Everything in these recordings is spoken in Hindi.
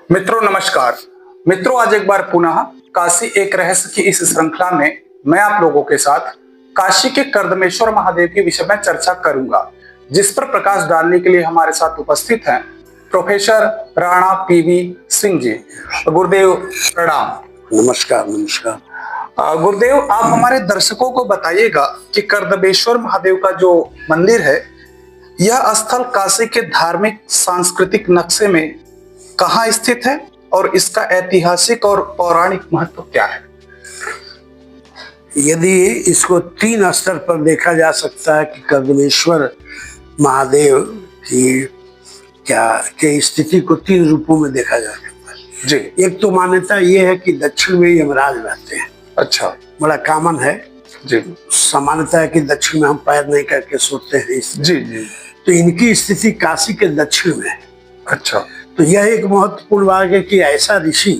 मित्रों नमस्कार। मित्रों आज एक बार पुनः काशी एक रहस्य की इस श्रृंखला में मैं आप लोगों के साथ काशी के कर्दमेश्वर महादेव के विषय में चर्चा करूंगा, जिस पर प्रकाश डालने के लिए हमारे साथ उपस्थित हैं प्रोफेसर राणा पीवी सिंह जी। गुरुदेव प्रणाम। नमस्कार नमस्कार। गुरुदेव आप हमारे दर्शकों को बताइएगा कि कर्दमेश्वर महादेव का जो मंदिर है यह स्थल काशी के धार्मिक सांस्कृतिक नक्शे में कहाँ स्थित है और इसका ऐतिहासिक और पौराणिक महत्व क्या है? यदि इसको तीन स्तर पर देखा जा सकता है कि कर्दमेश्वर महादेव की स्थिति को तीन रूपों में देखा जा सकता है। जी। एक तो मान्यता ये है कि दक्षिण में यमराज रहते हैं। अच्छा। बड़ा कॉमन है। जी। सामान्यता है कि दक्षिण में हम पैर नहीं करके सोते हैं। जी जी। तो इनकी स्थिति काशी के दक्षिण में है। अच्छा। तो यह एक महत्वपूर्ण बात है कि ऐसा ऋषि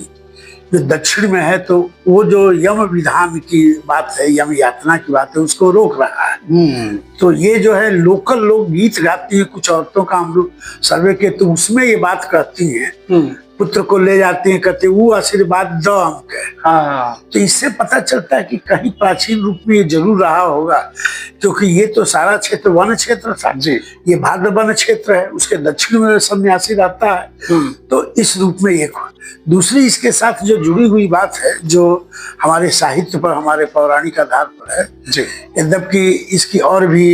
जो दक्षिण में है तो वो जो यम विधान की बात है, यम यातना की बात है, उसको रोक रहा है। तो ये जो है लोकल लोग गीत गाती है, कुछ औरतों का हम लोग सर्वे के, तो उसमें ये बात कहती है, पुत्र को ले जाती है, कहते वो आशीर्वाद दो हमके। तो इससे पता चलता है कि कहीं प्राचीन रूप में ये जरूर रहा होगा, क्योंकि ये तो सारा क्षेत्र वन क्षेत्र था। जी। ये भाद्र वन क्षेत्र है, उसके दक्षिण में सन्यासी रहता है। तो इस रूप में एक दूसरी इसके साथ जो जुड़ी हुई बात है, जो हमारे साहित्य पर, हमारे पौराणिक आधार पर है, यद्यपि इसकी और भी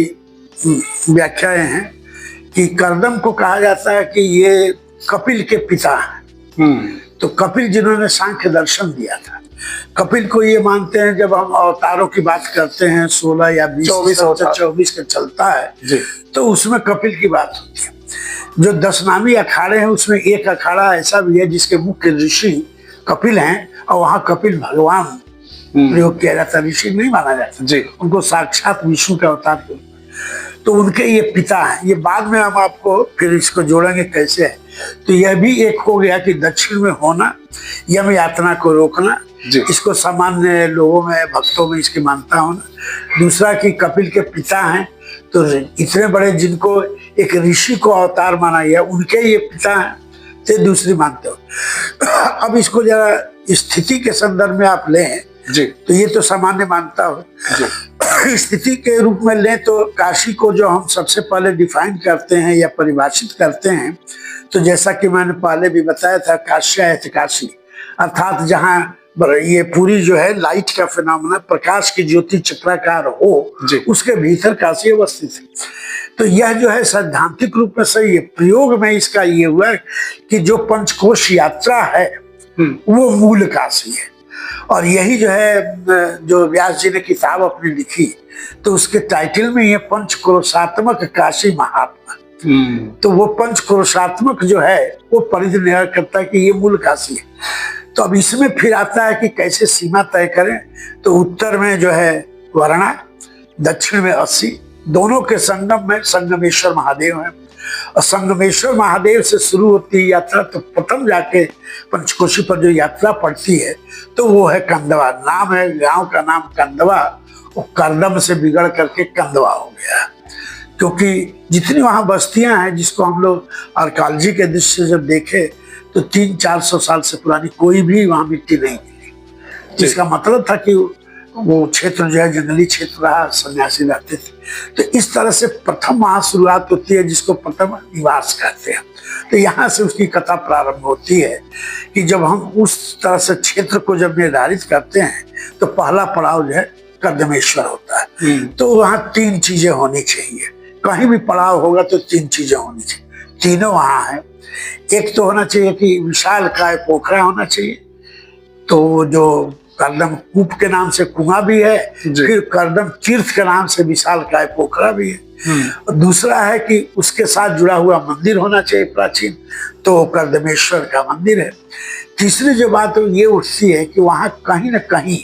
व्याख्याएं हैं कि कर्दम को कहा जाता है कि ये कपिल के पिता हैं। तो कपिल जिन्होंने सांख्य दर्शन दिया था, कपिल को ये मानते हैं। जब हम अवतारों की बात करते हैं 16 या 20 24 का चलता है जी। तो उसमें कपिल की बात होती है। जो 10 नामी अखाड़े हैं उसमें एक अखाड़ा ऐसा भी है जिसके मुख्य ऋषि कपिल हैं, और वहाँ कपिल भगवान प्रयोग किया जाता, ऋषि नहीं माना जाता जी। उनको साक्षात विष्णु का अवतार। तो उनके ये पिता हैं। ये बाद में हम आपको फिर इसको जोड़ेंगे कैसे है। तो यह भी एक हो गया कि दक्षिण में होना, यम यातना को रोकना, इसको सामान्य लोगों में, भक्तों में इसकी मानता होना। दूसरा कि कपिल के पिता हैं, तो इतने बड़े जिनको एक ऋषि को अवतार माना गया, उनके ये पिता हैं, तो दूसरी मानते हो। अब इसको जरा स्थिति के संदर्भ में आप लें जी, तो ये तो सामान्य मानता हो। स्थिति के रूप में लें तो काशी को जो हम सबसे पहले डिफाइन करते हैं या परिभाषित करते हैं, तो जैसा कि मैंने पहले भी बताया था, काश्यायत काशी, अर्थात जहाँ ये पूरी जो है लाइट का फिनोमेना, प्रकाश की ज्योति चक्राकार हो, उसके भीतर काशी अवस्थित है। तो यह जो है सैद्धांतिक रूप में सही है। प्रयोग में इसका ये हुआ है कि जो पंचकोश यात्रा है वो मूल काशी है। और यही जो है, जो व्यास जी ने किताब अपनी लिखी, तो उसके टाइटल में ये पंचक्रोशात्मक काशी महात्मा। तो वो पंचक्रोशात्मक जो है वो परिनिर्णय करता है कि ये मूल काशी है। तो अब इसमें फिर आता है कि कैसे सीमा तय करें। तो उत्तर में जो है वरणा, दक्षिण में 80, दोनों के संगम में संगमेश्वर महादेव है। और संगमेश्वर महादेव से शुरू होती है यात्रा। तो प्रथम जाके पंचकोशी पर जो यात्रा पड़ती है तो वो है कंदवा। नाम है गांव का नाम कंदवा, वो कर्दम से बिगड़ करके कंदवा हो गया, क्योंकि जितनी वहाँ बस्तियां हैं, जिसको हम लोग आर्कियोलॉजी के दृष्टि से जब देखे तो 300-400 साल से पुरानी कोई भी वहाँ मिट्टी नहीं मिली, जिसका मतलब था कि वो क्षेत्र जो है जंगली क्षेत्र रहा, सन्यासी रहते थे। तो इस तरह से प्रथम वहाँ शुरुआत होती है, जिसको प्रथम निवास कहते हैं। तो यहाँ से उसकी कथा प्रारंभ होती है कि जब हम उस तरह से क्षेत्र को जब निर्धारित करते हैं तो पहला पड़ाव जो है कर्दमेश्वर होता है। तो वहाँ 3 चीजें होनी चाहिए। कहीं भी पड़ाव होगा तो 3 चीजें होनी चाहिए, तीनों वहाँ है। एक तो होना चाहिए कि विशाल काय पोखरा होना चाहिए, तो जो कर्दम कूप के नाम से कुआं भी है, फिर कर्दम तीर्थ के नाम से विशाल काय पोखरा भी है। और दूसरा है कि उसके साथ जुड़ा हुआ मंदिर होना चाहिए प्राचीन, तो कर्दमेश्वर का मंदिर है। तीसरी जो बात ये उठती है कि वहाँ कहीं ना कहीं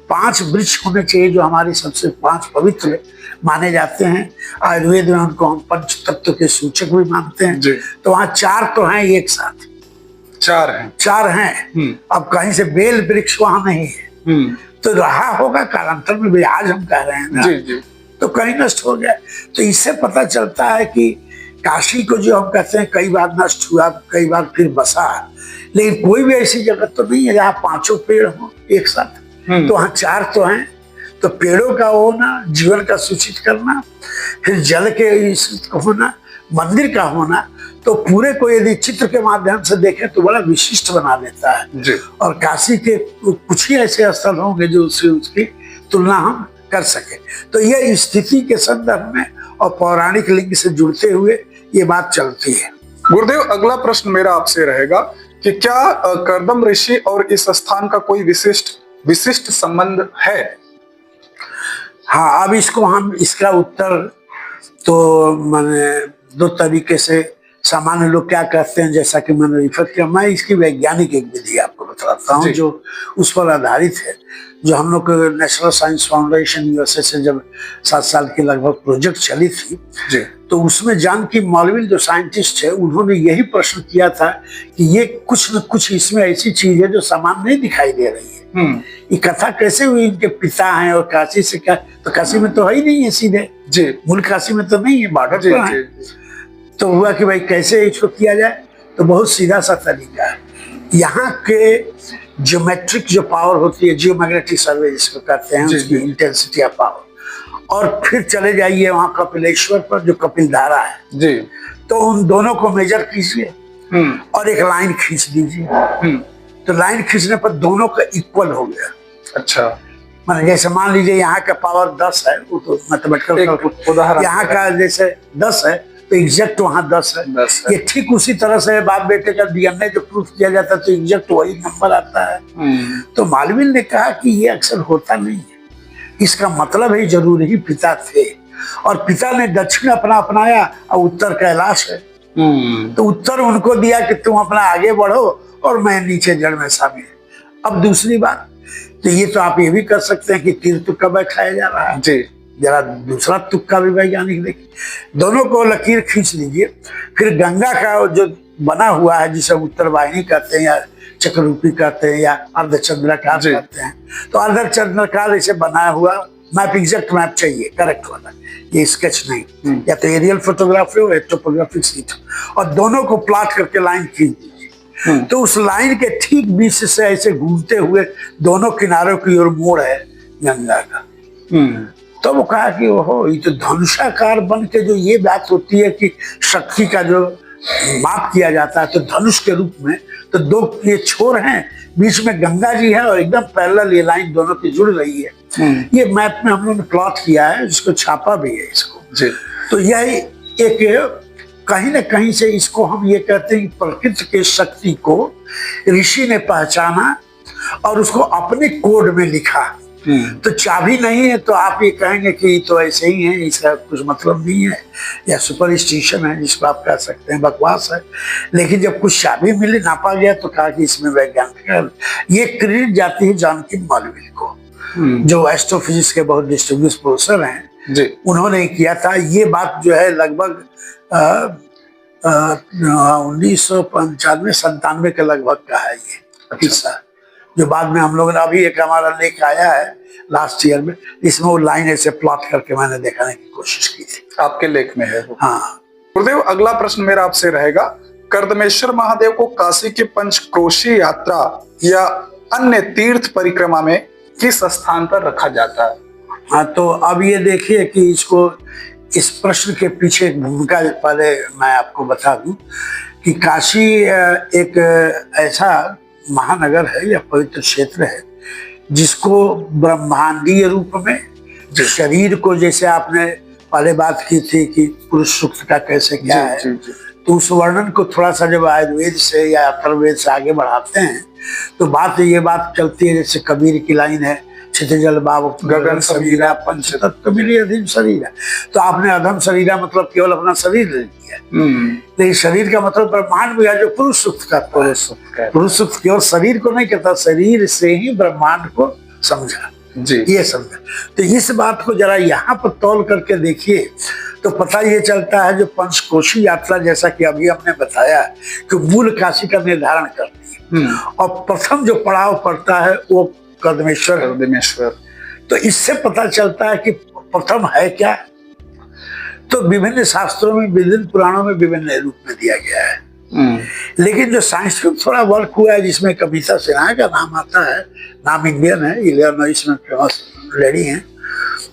5 वृक्ष होने चाहिए, जो हमारे सबसे 5 पवित्र माने जाते हैं। आयुर्वेद में उनको हम पंच तत्व के सूचक भी मानते हैं। तो वहाँ 4 तो हैं एक साथ, 4 हैं। अब कहीं से बेल वृक्ष वहाँ नहीं है, तो रहा होगा कालांतर में भी, आज हम कह रहे हैं ना, तो कहीं नष्ट हो गया। तो इससे पता चलता है कि काशी को जो हम कहते हैं कई बार नष्ट हुआ, कई बार फिर बसा, लेकिन कोई भी ऐसी जगह तो नहीं है जहाँ 5 पेड़ हो एक साथ। तो वहाँ 4 तो हैं। तो पेड़ों का होना, जीवन का सूचित करना, फिर जल के होना, मंदिर का होना, तो पूरे को यदि चित्र के माध्यम से देखें तो बड़ा विशिष्ट बना देता है जी। और काशी के कुछ ही ऐसे स्थल होंगे जो उसकी तुलना हम कर सके। तो यह स्थिति के संदर्भ में और पौराणिक लिंग से जुड़ते हुए ये बात चलती है। गुरुदेव, अगला प्रश्न मेरा आपसे रहेगा कि क्या कर्दम ऋषि और इस स्थान का कोई विशिष्ट संबंध है? हाँ, अब इसका उत्तर तो मैंने 2 तरीके से, सामान्य लोग क्या कहते हैं जैसा कि मैंने रिफर किया, मैं इसकी वैज्ञानिक एक विधि आपको बताता हूँ जो उस पर आधारित है, जो हम लोग नेशनल साइंस फाउंडेशन यूएसए से जब 7 साल की लगभग प्रोजेक्ट चली थी जी। तो उसमें जानकी मॉलविल जो साइंटिस्ट है उन्होंने यही प्रश्न किया था कि ये कुछ न कुछ इसमें ऐसी चीज है जो सामान्य नहीं दिखाई दे रही है। ये कथा कैसे हुई? इनके पिता हैं और काशी से क्या, तो काशी में तो है ही नहीं है सीधे जी, मूल काशी में तो नहीं है, बॉर्डर पर है। तो हुआ कि भाई कैसे इसको किया जाए, तो बहुत सीधा सा तरीका है। यहाँ के ज्योमेट्रिक जो पावर होती है, जियोमैग्नेटिक सर्वे जिसको कहते हैं, उसकी इंटेंसिटी ऑफ पावर, और फिर चले जाइए वहाँ कपिलेश्वर पर जो कपिल धारा है जी, तो उन दोनों को मेजर कीजिए और एक लाइन खींच दीजिए। तो लाइन खींचने पर दोनों का इक्वल हो गया। अच्छा, माने जैसे मान लीजिए यहाँ का पावर 10 है, वो तो मैथमेटिकल उदाहरण, यहाँ का जैसे 10 है तो एग्जैक्ट वहाँ 10 है। ये ठीक उसी तरह से बाप बेटे का डीएनए जो प्रूफ किया जाता है तो एग्जैक्ट वही नंबर आता है। तो मालवीय ने कहा कि ये अक्सर होता नहीं है, इसका मतलब है जरूर ही पिता थे और पिता ने दक्षिण अपनाया और उत्तर कैलाश है, तो उत्तर उनको दिया कि तुम अपना आगे बढ़ो और मैं नीचे जड़ में शामिल। अब दूसरी बात, तो ये तो आप ये भी कर सकते हैं कि तीर तुक्का बैठाया जा रहा है जी, जरा दूसरा तुक्का भी वैज्ञानिक देखिए, दोनों को लकीर खींच लीजिए। फिर गंगा का जो बना हुआ है जिसे उत्तर वाहिनी कहते हैं या चक्ररूपी कहते हैं या अर्धचंद्राकार कहते हैं, तो अर्धचंद्राकार इसे बनाया हुआ मैप, एग्जैक्ट मैप चाहिए, करेक्ट वाला, ये स्केच नहीं, या तो एरियल फोटोग्राफी हो या टोपोग्राफिक सीट, और दोनों को प्लॉट करके लाइन खींच दीजिए। तो उस लाइन के ठीक बीच से ऐसे घूमते हुए दोनों किनारों की ओर मोड़ है गंगा का। तो वो कहा कि ओहो, ये तो धनुषाकार बन के जो ये बात होती है कि शक्ति का जो माप किया जाता है, तो धनुष के रूप में तो 2 ये छोर हैं, बीच में गंगा जी है और एकदम पैरेलल ये लाइन दोनों की जुड़ रही है। ये मैप में हम लोगों ने प्लॉट किया है, जिसको छापा भी है इसको जी। तो यह एक कहीं न कहीं से इसको हम ये कहते हैं कि प्रकृति के शक्ति को ऋषि ने पहचाना और उसको अपने कोड में लिखा। तो चाबी नहीं है तो आप ये कहेंगे कि तो ऐसे ही है, इसका कुछ मतलब नहीं है, या सुपरस्टिशन है जिसको आप कह सकते हैं, बकवास है। लेकिन जब कुछ चाबी मिली, नापा गया, तो कहा कि इसमें वैज्ञानिक, ये क्रेडिट जाती है जानकी मॉलविल को, जो एस्ट्रोफिजिक्स के बहुत डिस्टिंग्विश्ड प्रोफेसर हैं जी। उन्होंने किया था। ये बात जो है लगभग 1995-97 के लगभग का है ये किस्सा, जो बाद में हम लोगों ने, अभी एक हमारा लेख आया है लास्ट ईयर में, इसमें वो लाइन ऐसे प्लॉट करके मैंने दिखाने की कोशिश की थी। आपके लेख में है वो? हाँ। गुरुदेव, अगला प्रश्न मेरा आपसे रहेगा, कर्दमेश्वर महादेव को काशी की पंचक्रोशी यात्रा या अन्य तीर्थ परिक्रमा में किस स्थान पर रखा जाता है? हाँ, तो अब ये देखिए कि इसको, इस प्रश्न के पीछे एक भूमिका पहले मैं आपको बता दूं कि काशी एक ऐसा महानगर है या पवित्र क्षेत्र है जिसको ब्रह्मांडीय रूप में, शरीर को, जैसे आपने पहले बात की थी कि पुरुष सूक्त का कैसे क्या है, तो उस वर्णन को थोड़ा सा जब आयुर्वेद से या अथर्ववेद से आगे बढ़ाते हैं तो ये बात चलती है, जैसे कबीर की लाइन है, क्षितिजल बाब गगन शरीरा पंच तत्व मिली अधीन शरीर। तो आपने अधम शरीरा मतलब केवल अपना शरीर ले लिया, लेकिन शरीर का मतलब ब्रह्मांड भी है, जो पुरुष सूक्त का पुरुष सूक्त केवल शरीर को नहीं कहता, शरीर से ही ब्रह्मांड को समझा जी, ये समझा। तो इस बात को जरा यहाँ पर तौल करके देखिए तो पता ये चलता है, जो पंचकोशी यात्रा जैसा कि अभी हमने बताया कि मूल काशी का निर्धारण करती है और प्रथम जो पड़ाव पड़ता है वो कर्दमेश्वर। तो इससे पता चलता है कि प्रथम है क्या। तो विभिन्न शास्त्रों में, विभिन्न पुराणों में विभिन्न रूप में दिया गया है। लेकिन जो साइंटिफिक थोड़ा वर्क हुआ है, जिसमें कविता सिन्हा का नाम आता है, नाम इंडियन है, इलिनॉइस में फेमस लेडी हैं,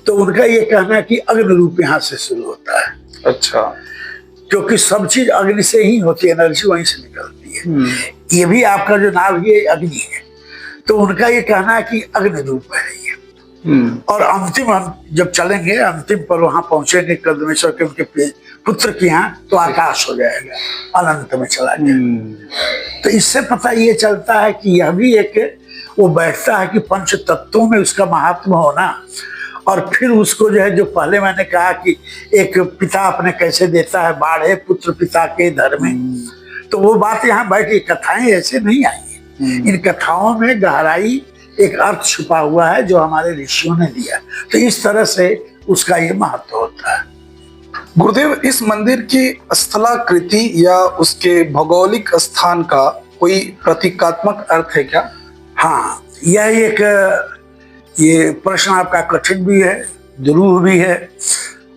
तो उनका ये कहना है कि अग्नि रूप यहाँ से शुरू होता है। अच्छा। क्योंकि सब चीज अग्नि से ही होती है, एनर्जी वहीं से निकलती है। ये भी आपका जो नाम ये अग्नि है, तो उनका ये कहना है कि अग्नि रूप है ये। और अंतिम हम जब चलेंगे, अंतिम पर वहां पहुंचेंगे कर्दमेश्वर के उनके पुत्र के यहाँ, तो आकाश हो जाएगा, अनंत में चला जाएगा। तो इससे पता ये चलता है कि यह भी एक वो बैठता है कि पंच तत्वों में उसका महात्मा होना, और फिर उसको जो है, जो पहले मैंने कहा कि एक पिता अपने कैसे देता है, बाढ़े पुत्र पिता के धर में, तो वो बात यहाँ बैठी, कथाएं ऐसे नहीं आई। इन कथाओं में गहराई, एक अर्थ छुपा हुआ है जो हमारे ऋषियों ने दिया। तो इस तरह से उसका ये महत्व होता है। गुरुदेव, इस मंदिर की स्थलाकृति या उसके भौगोलिक स्थान का कोई प्रतीकात्मक अर्थ है क्या? हाँ, यह एक ये प्रश्न आपका कठिन भी है, दुरूह भी है,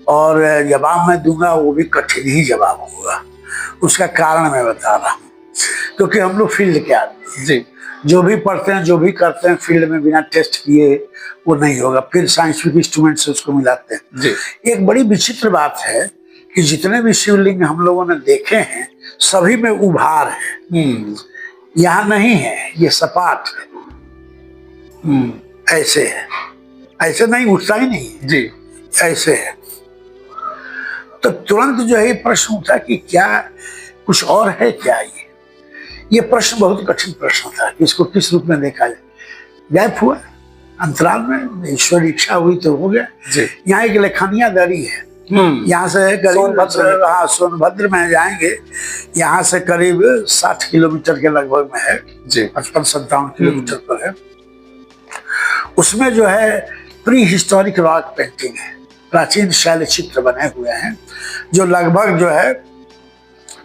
और जवाब मैं दूंगा वो भी कठिन ही जवाब होगा। उसका कारण मैं बता रहा हूँ, क्योंकि हम लोग फील्ड के आदमी हैं जी, जो भी पढ़ते हैं, जो भी करते हैं, फील्ड में बिना टेस्ट किए वो नहीं होगा, फिर साइंटिफिक इंस्ट्रूमेंट से उसको मिलाते हैं जी। एक बड़ी विचित्र बात है कि जितने भी शिवलिंग हम लोगों ने देखे हैं, सभी में उभार है। यहाँ नहीं है, ये सपाट है। ऐसे है, ऐसे नहीं, उठता ही नहीं है जी, ऐसे है। तो तुरंत जो है प्रश्न उठा कि क्या कुछ और है क्या? ये प्रश्न बहुत कठिन प्रश्न था कि इसको किस रूप में देखा जाए। गैप हुआ अंतराल में, ईश्वर इच्छा हुई तो हो गया जी। यहाँ एक लेखनिया दरी है, यहाँ से करीब सोनभद्र में जाएंगे, यहाँ से करीब 60 किलोमीटर के लगभग में है जी, 55-57 किलोमीटर पर है। उसमें जो है प्री हिस्टोरिक रॉक पेंटिंग है, प्राचीन शैल चित्र बने हुए हैं, जो लगभग जो है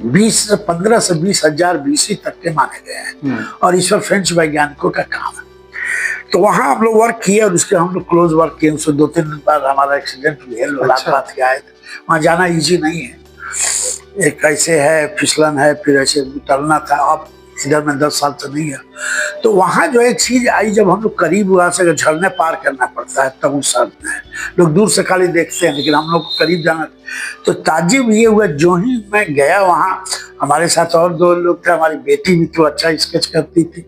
15 से 20 हजार BC तक के माने गए हैं, और ईश्वर फ्रेंच वैज्ञानिकों का काम है। तो वहाँ हम लोग वर्क किए, और उसके हम लोग क्लोज वर्क किए। उससे 2-3 बार हमारा एक्सीडेंट हुआ, लोलाबाद के आए थे, वहाँ जाना इजी नहीं है, एक ऐसे है फिसलन है, फिर ऐसे उतरना था। अब इधर में 10 साल तो नहीं है। तो वहाँ जो एक चीज आई, जब हम लोग करीब, वहाँ से झरने पार करना पड़ता है, तब उस साल में लोग दूर से खाली देखते हैं, लेकिन हम लोग को करीब जाना। तो ताज्जुब ये हुआ, जो ही मैं गया वहाँ, हमारे साथ और 2 लोग थे, हमारी बेटी भी तो अच्छा स्केच करती थी,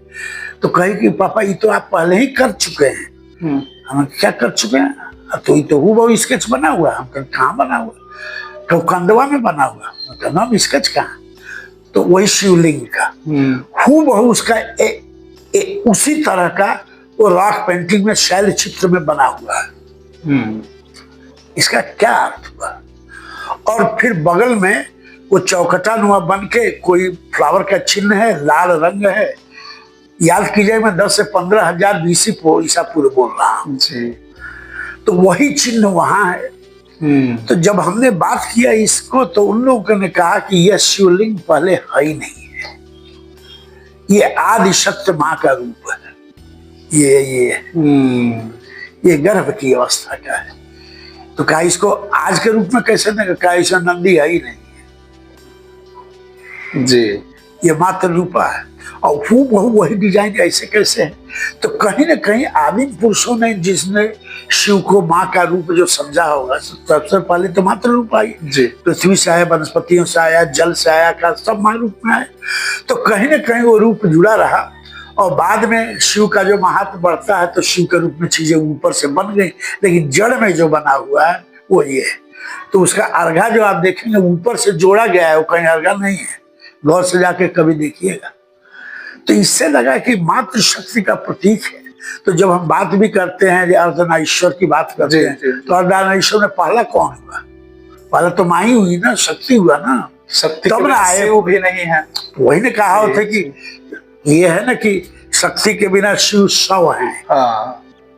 तो कही कि पापा ये तो आप पहले ही कर चुके हैं। हम क्या कर चुके हैं? तो ये तो हूबहू स्केच बना हुआ। हम कहाँ बना हुआ? तो कंदवा में बना हुआ। नाम स्केच कहाँ? तो वही शिवलिंग का हूबहू उसका उसी तरह का वो रॉक पेंटिंग में, शैल चित्र में बना हुआ है। इसका क्या अर्थ हुआ? और फिर बगल में वो चौकटा नुमा बन के कोई फ्लावर का चिन्ह है, लाल रंग है। याद कीजिए, मैं 10 से 15 हजार BC ईसा पूर्व बोल रहा हूँ जी। तो वही चिन्ह वहां है। तो जब हमने बात किया इसको, तो उन लोगों ने कहा कि यह शिवलिंग पहले है ही नहीं है, ये आदि शक्ति माँ का रूप है, ये गर्भ की अवस्था का है। तो कहा इसको आज के रूप में कैसे नहीं? कहा इसमें नंदी है ही नहीं है जी, ये मात्र रूपा है। और वही डिजाइन ऐसे कैसे है? तो कहीं ना कहीं आदिम पुरुषों ने, जिसने शिव को माँ का रूप जो समझा होगा, सबसे पहले तो मात्र रूप आई जी, पृथ्वी से आया, वनस्पतियों से आया, जल से आया, का सब माँ रूप में आए। तो कहीं ना कहीं वो रूप जुड़ा रहा, और बाद में शिव का जो महात्म बढ़ता है, तो शिव के रूप में चीजें ऊपर से बन गई, लेकिन जड़ में जो बना हुआ है वो ये है। तो उसका अर्घा जो आप देखेंगे ऊपर से जोड़ा गया है, वो कहीं अर्घा नहीं है, गौर से जाके कभी देखिएगा। तो इससे लगा कि मातृ शक्ति का प्रतीक है। तो जब हम बात भी करते हैं, अर्धनारीश्वर की बात करते हैं, तो अर्धनारीश्वर में पहला कौन हुआ? पहला तो माँ ही हुई ना, शक्ति हुआ ना, शक्ति तब ना आए, वो भी नहीं है। वही ने कहा होता कि ये है ना कि शक्ति के बिना शिव शव हैं,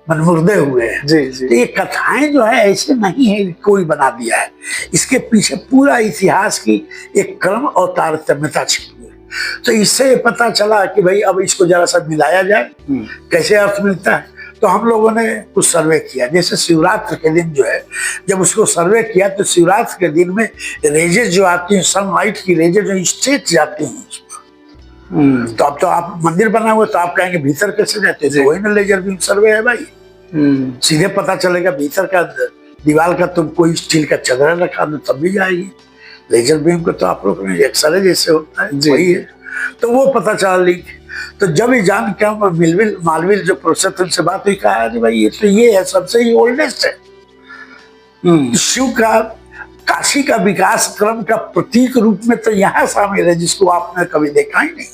मन मुर्दे हुए हैं जी जी। तो ये कथाएं जो है ऐसे नहीं है कोई बना दिया है, इसके पीछे पूरा इतिहास की एक क्रम और तारतम्यता छिपी है। तो इससे पता चला कि भाई अब इसको जरा सा मिलाया जाए, कैसे अर्थ मिलता है। तो हम लोगों ने कुछ सर्वे किया। जैसे शिवरात्रि के दिन जो है, जब उसको सर्वे किया तो शिवरात्रि के दिन में रेजेस जो आती हैं, सनलाइट की रेजेस जो स्ट्रेट जाती हैं उसमें। तो अब तो आप मंदिर बना हुआ तो आप कहेंगे भीतर कैसे जाते हैं, तो वही ना लेजर बीम सर्वे है भाई। सीधे पता चलेगा भीतर का दीवार का, तुम कोई स्टील का चदरा रखा दो तब भी जाएगी। लेजर बीम को तो आप लोग ने एक्सरे जैसे होता है वही है, तो वो पता चला लीक। तो जब ये जान के हम मालवील जो प्रोफेसर से बात हुई, कहा अरे भाई ये तो ये है, सबसे ही ओल्डेस्ट है। शिव का काशी का विकास क्रम का प्रतीक रूप में तो यहाँ शामिल है, जिसको आपने कभी देखा ही नहीं।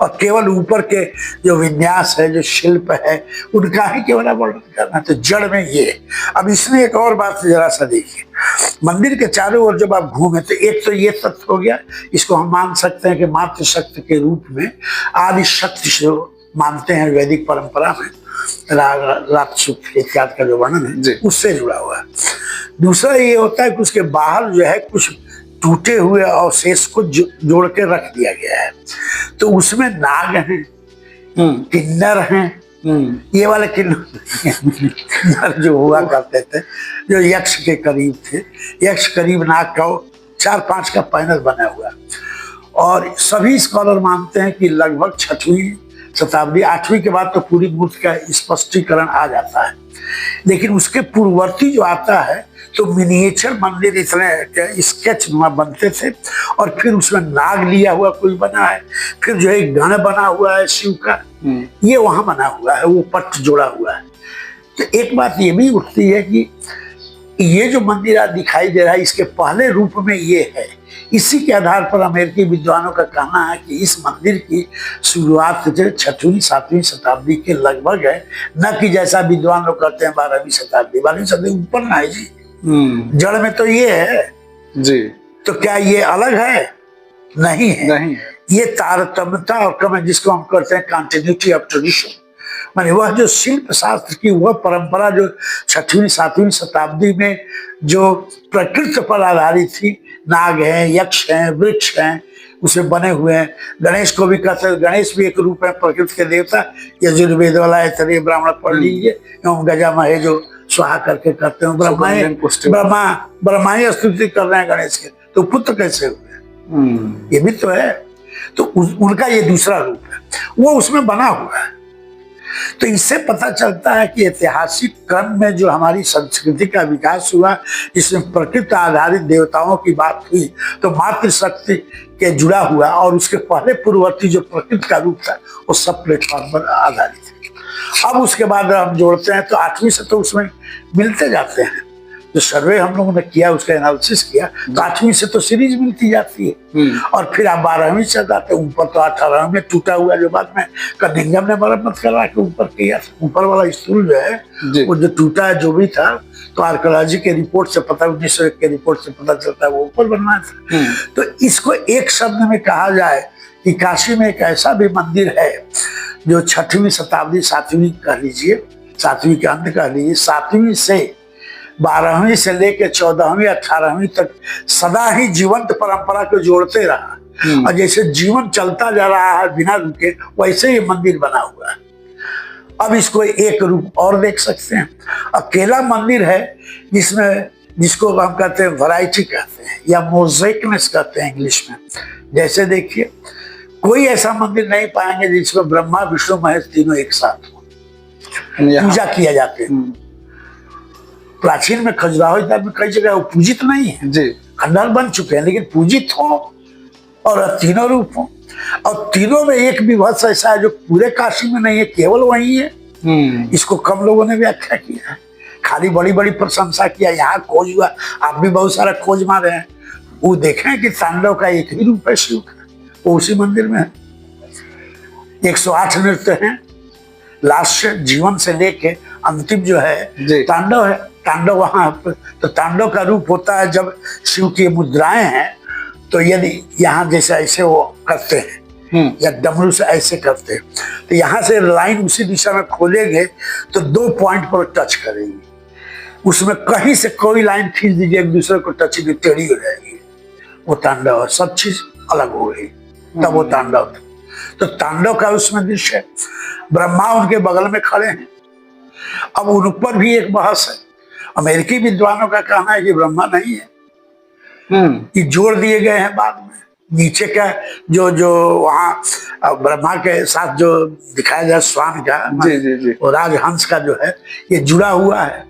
और केवल ऊपर के जो विन्यास है, जो शिल्प है, उनका ही केवल वर्णन करना, तो जड़ में ये। अब इसमें एक और बात जरा सा देखिए, मंदिर के चारों ओर जब आप घूमे तो एक तो ये तथ्य हो गया, इसको हम मान सकते हैं कि मातृशक्ति के रूप में आदि शक्ति से मानते हैं वैदिक परंपरा में, रात सूक्त इत्यादि का जो वर्णन है उससे जुड़ा हुआ है। दूसरा ये होता है कि उसके बाहर जो है कुछ टूटे हुए अवशेष को जोड़ के रख दिया गया है। तो उसमें नाग हैं, किन्नर हैं, ये वाले किन्नर जो हुआ करते थे, जो यक्ष के करीब थे, यक्ष करीब नाग का 4-5 का पैनल बना हुआ। और सभी स्कॉलर मानते हैं कि लगभग 6वीं शताब्दी, 8वीं के बाद तो पूरी मूर्ति का स्पष्टीकरण आ जाता है। लेकिन उसके पूर्ववर्ती जो आता है तो मिनिएचर मंदिर इतने स्केच बनते थे, और फिर उसमें नाग लिया हुआ कोई बना है, फिर जो है गण बना हुआ है शिव का, ये वहां बना हुआ है, वो पट्ट जोड़ा हुआ है। तो एक बात ये भी उठती है कि ये जो मंदिर आज दिखाई दे रहा है, इसके पहले रूप में ये है। इसी के आधार पर अमेरिकी विद्वानों का कहना है कि इस मंदिर की शुरुआत 6वीं 7वीं शताब्दी के लगभग है, न कि जैसा विद्वान लोग कहते हैं 12वीं शताब्दी। 12वीं शताब्दी ऊपर ना है जी, जड़ में तो ये है जी। तो क्या ये अलग है? नहीं है, नहीं है। ये तारतम्यता और कम, जिसको हम कहते हैं कंटिन्यूटी ऑफ ट्रेडिशन, माने वह जो शिल्प शास्त्र की वह परंपरा जो 6वीं 7वीं शताब्दी में जो प्रकृति पर आधारित थी, नाग हैं, यक्ष हैं, वृक्ष हैं, उसे बने हुए हैं। गणेश को भी कहते हैं, गणेश भी एक रूप है प्रकृति के देवता। यजुर्वेद वाला है, तरीय ब्राह्मण पढ़ लीजिए, एवं गजा महे जो स्वाहा करके करते हैं, ब्रह्मा ही स्तुति कर रहे हैं गणेश के, तो पुत्र कैसे हुए? ये भी तो है। तो उनका ये दूसरा रूप है, वो उसमें बना हुआ है। तो इससे पता चलता है कि ऐतिहासिक क्रम में जो हमारी संस्कृति का विकास हुआ, इसमें प्रकृति आधारित देवताओं की बात हुई, तो मातृशक्ति के जुड़ा हुआ, और उसके पहले पूर्ववर्ती जो प्रकृति का रूप था वो सब प्लेटफॉर्म पर आधारित है। अब उसके बाद हम जोड़ते हैं तो 8वीं से तो उसमें मिलते जाते हैं। जो सर्वे हम लोगों ने किया, उसका एनालिसिस किया, तो 8वीं से तो सीरीज मिलती जाती है, और फिर आप 12वीं से जाते हैं ऊपर, तो 18वीं में टूटा हुआ जो बाद में कनिंघम ने मरम्मत करवा के ऊपर किया, ऊपर वाला स्टूल जो है वो जो टूटा जो भी था, तो आर्कियोलॉजी के रिपोर्ट से पता, 1901 के रिपोर्ट से पता चलता है वो ऊपर बनना था। तो इसको एक शब्द में कहा जाए कि काशी में एक ऐसा भी मंदिर है जो 6वीं शताब्दी, 7वीं कह लीजिए, 7वीं के अंत कह लीजिए, 7वीं से 12वीं से लेकर 14वीं 18वीं तक सदा ही जीवंत परंपरा को जोड़ते रहा, और जैसे जीवन चलता जा रहा है बिना रुके, वैसे ही मंदिर बना हुआ है। अब इसको एक रूप और देख सकते हैं, अकेला मंदिर है जिसको हम कहते हैं वैरायटी कहते हैं, या मोज़ेकनेस कहते हैं इंग्लिश में। जैसे देखिए, कोई ऐसा मंदिर नहीं पाएंगे जिसमें ब्रह्मा विष्णु महेश तीनों एक साथ हो, पूजा किया जाते हैं। प्राचीन में खजुराहो में कई जगह वो पूजित नहीं है जी, खंडहर बन चुके हैं, लेकिन पूजित हो और तीनों रूप हो, और तीनों में एक विभत्स ऐसा है जो पूरे काशी में नहीं है, केवल वही है। इसको कम लोगों ने व्याख्या किया है, खाली बड़ी बड़ी प्रशंसा किया। यहाँ खोज हुआ, आप भी बहुत सारा खोज मारे हैं, वो देखें कि तांडव का एक ही रूप है शिव का, वो उसी मंदिर में है। 108 नृत्य हैं, लास्ट जीवन से लेके अंतिम जो है तांडव है। तांडव वहां, तो तांडव का रूप होता है जब शिव की मुद्राएं हैं, तो यदि यहाँ जैसे ऐसे वो करते हैं या डमरू से ऐसे करते हैं, तो यहाँ से लाइन उसी दिशा में खोलेंगे तो 2 पॉइंट पर टच करेंगे, उसमें कहीं से कोई लाइन खींच दीजिए एक दूसरे को टच की टेढ़ी हो जाएगी, वो तांडव है। सब चीज अलग हो गई, तब वो तांडव था। तो तांडव का उसमें दृश्य है, ब्रह्मा उनके बगल में खड़े हैं, अब उन पर भी एक बहस है। अमेरिकी विद्वानों का कहना है कि ब्रह्मा नहीं है, ये जोड़ दिए गए हैं बाद में। नीचे का जो जो वहाँ ब्रह्मा के साथ जो दिखाया गया श्वान का, जी जी जी, और राजहंस का जो है ये जुड़ा हुआ है।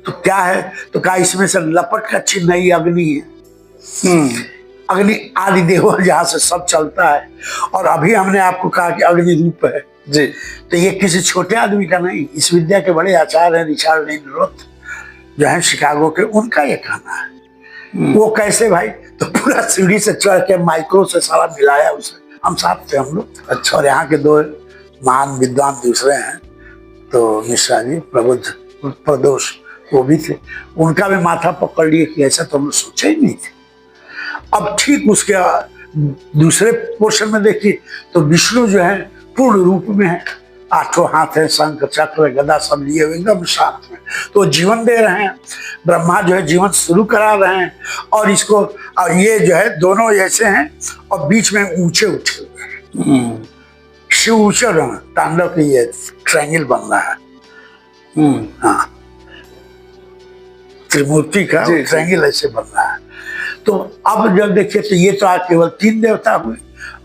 तो क्या है, तो कहा इसमें से लपट का चिन्ह ही अग्नि है। अग्नि आदि देव जहाँ से सब चलता है। और अभी हमने आपको कहा कि अग्नि रूप है जी, तो ये किसी छोटे आदमी का नहीं, इस विद्या के बड़े आचार्य हैं रिचर्ड लिंडरोथ जो है शिकागो के, उनका ये कहना है। वो कैसे भाई, तो पूरा सीढ़ी से चढ़ के माइक्रो से सारा मिलाया उसे, हम साथ थे हम लोग। अच्छा। और यहाँ के दो महान विद्वान दूसरे हैं, तो मिश्रा जी प्रबुद्ध प्रदोष वो भी थे, उनका भी माथा पकड़ लिए कि ऐसा तो हम सोचा ही नहीं थे। अब ठीक उसके दूसरे पोर्शन में देखिए तो विष्णु जो है पूर्ण रूप में है, 8 हाथ है, शंख चक्र गदा सब लिए हुए एकदम साथ में, तो जीवन दे रहे हैं। ब्रह्मा जो है जीवन शुरू करा रहे हैं, और इसको, और ये जो है दोनों ऐसे हैं और बीच में ऊंचे उठे हुए हैं। शिव ऊंचे तांडव की ये ट्रायंगल बन रहा है। हाँ, त्रिमूर्ति का ट्रायंगल ऐसे बन रहा है। तो अब जब देखिए तो ये तो आज केवल 3 देवता हुए,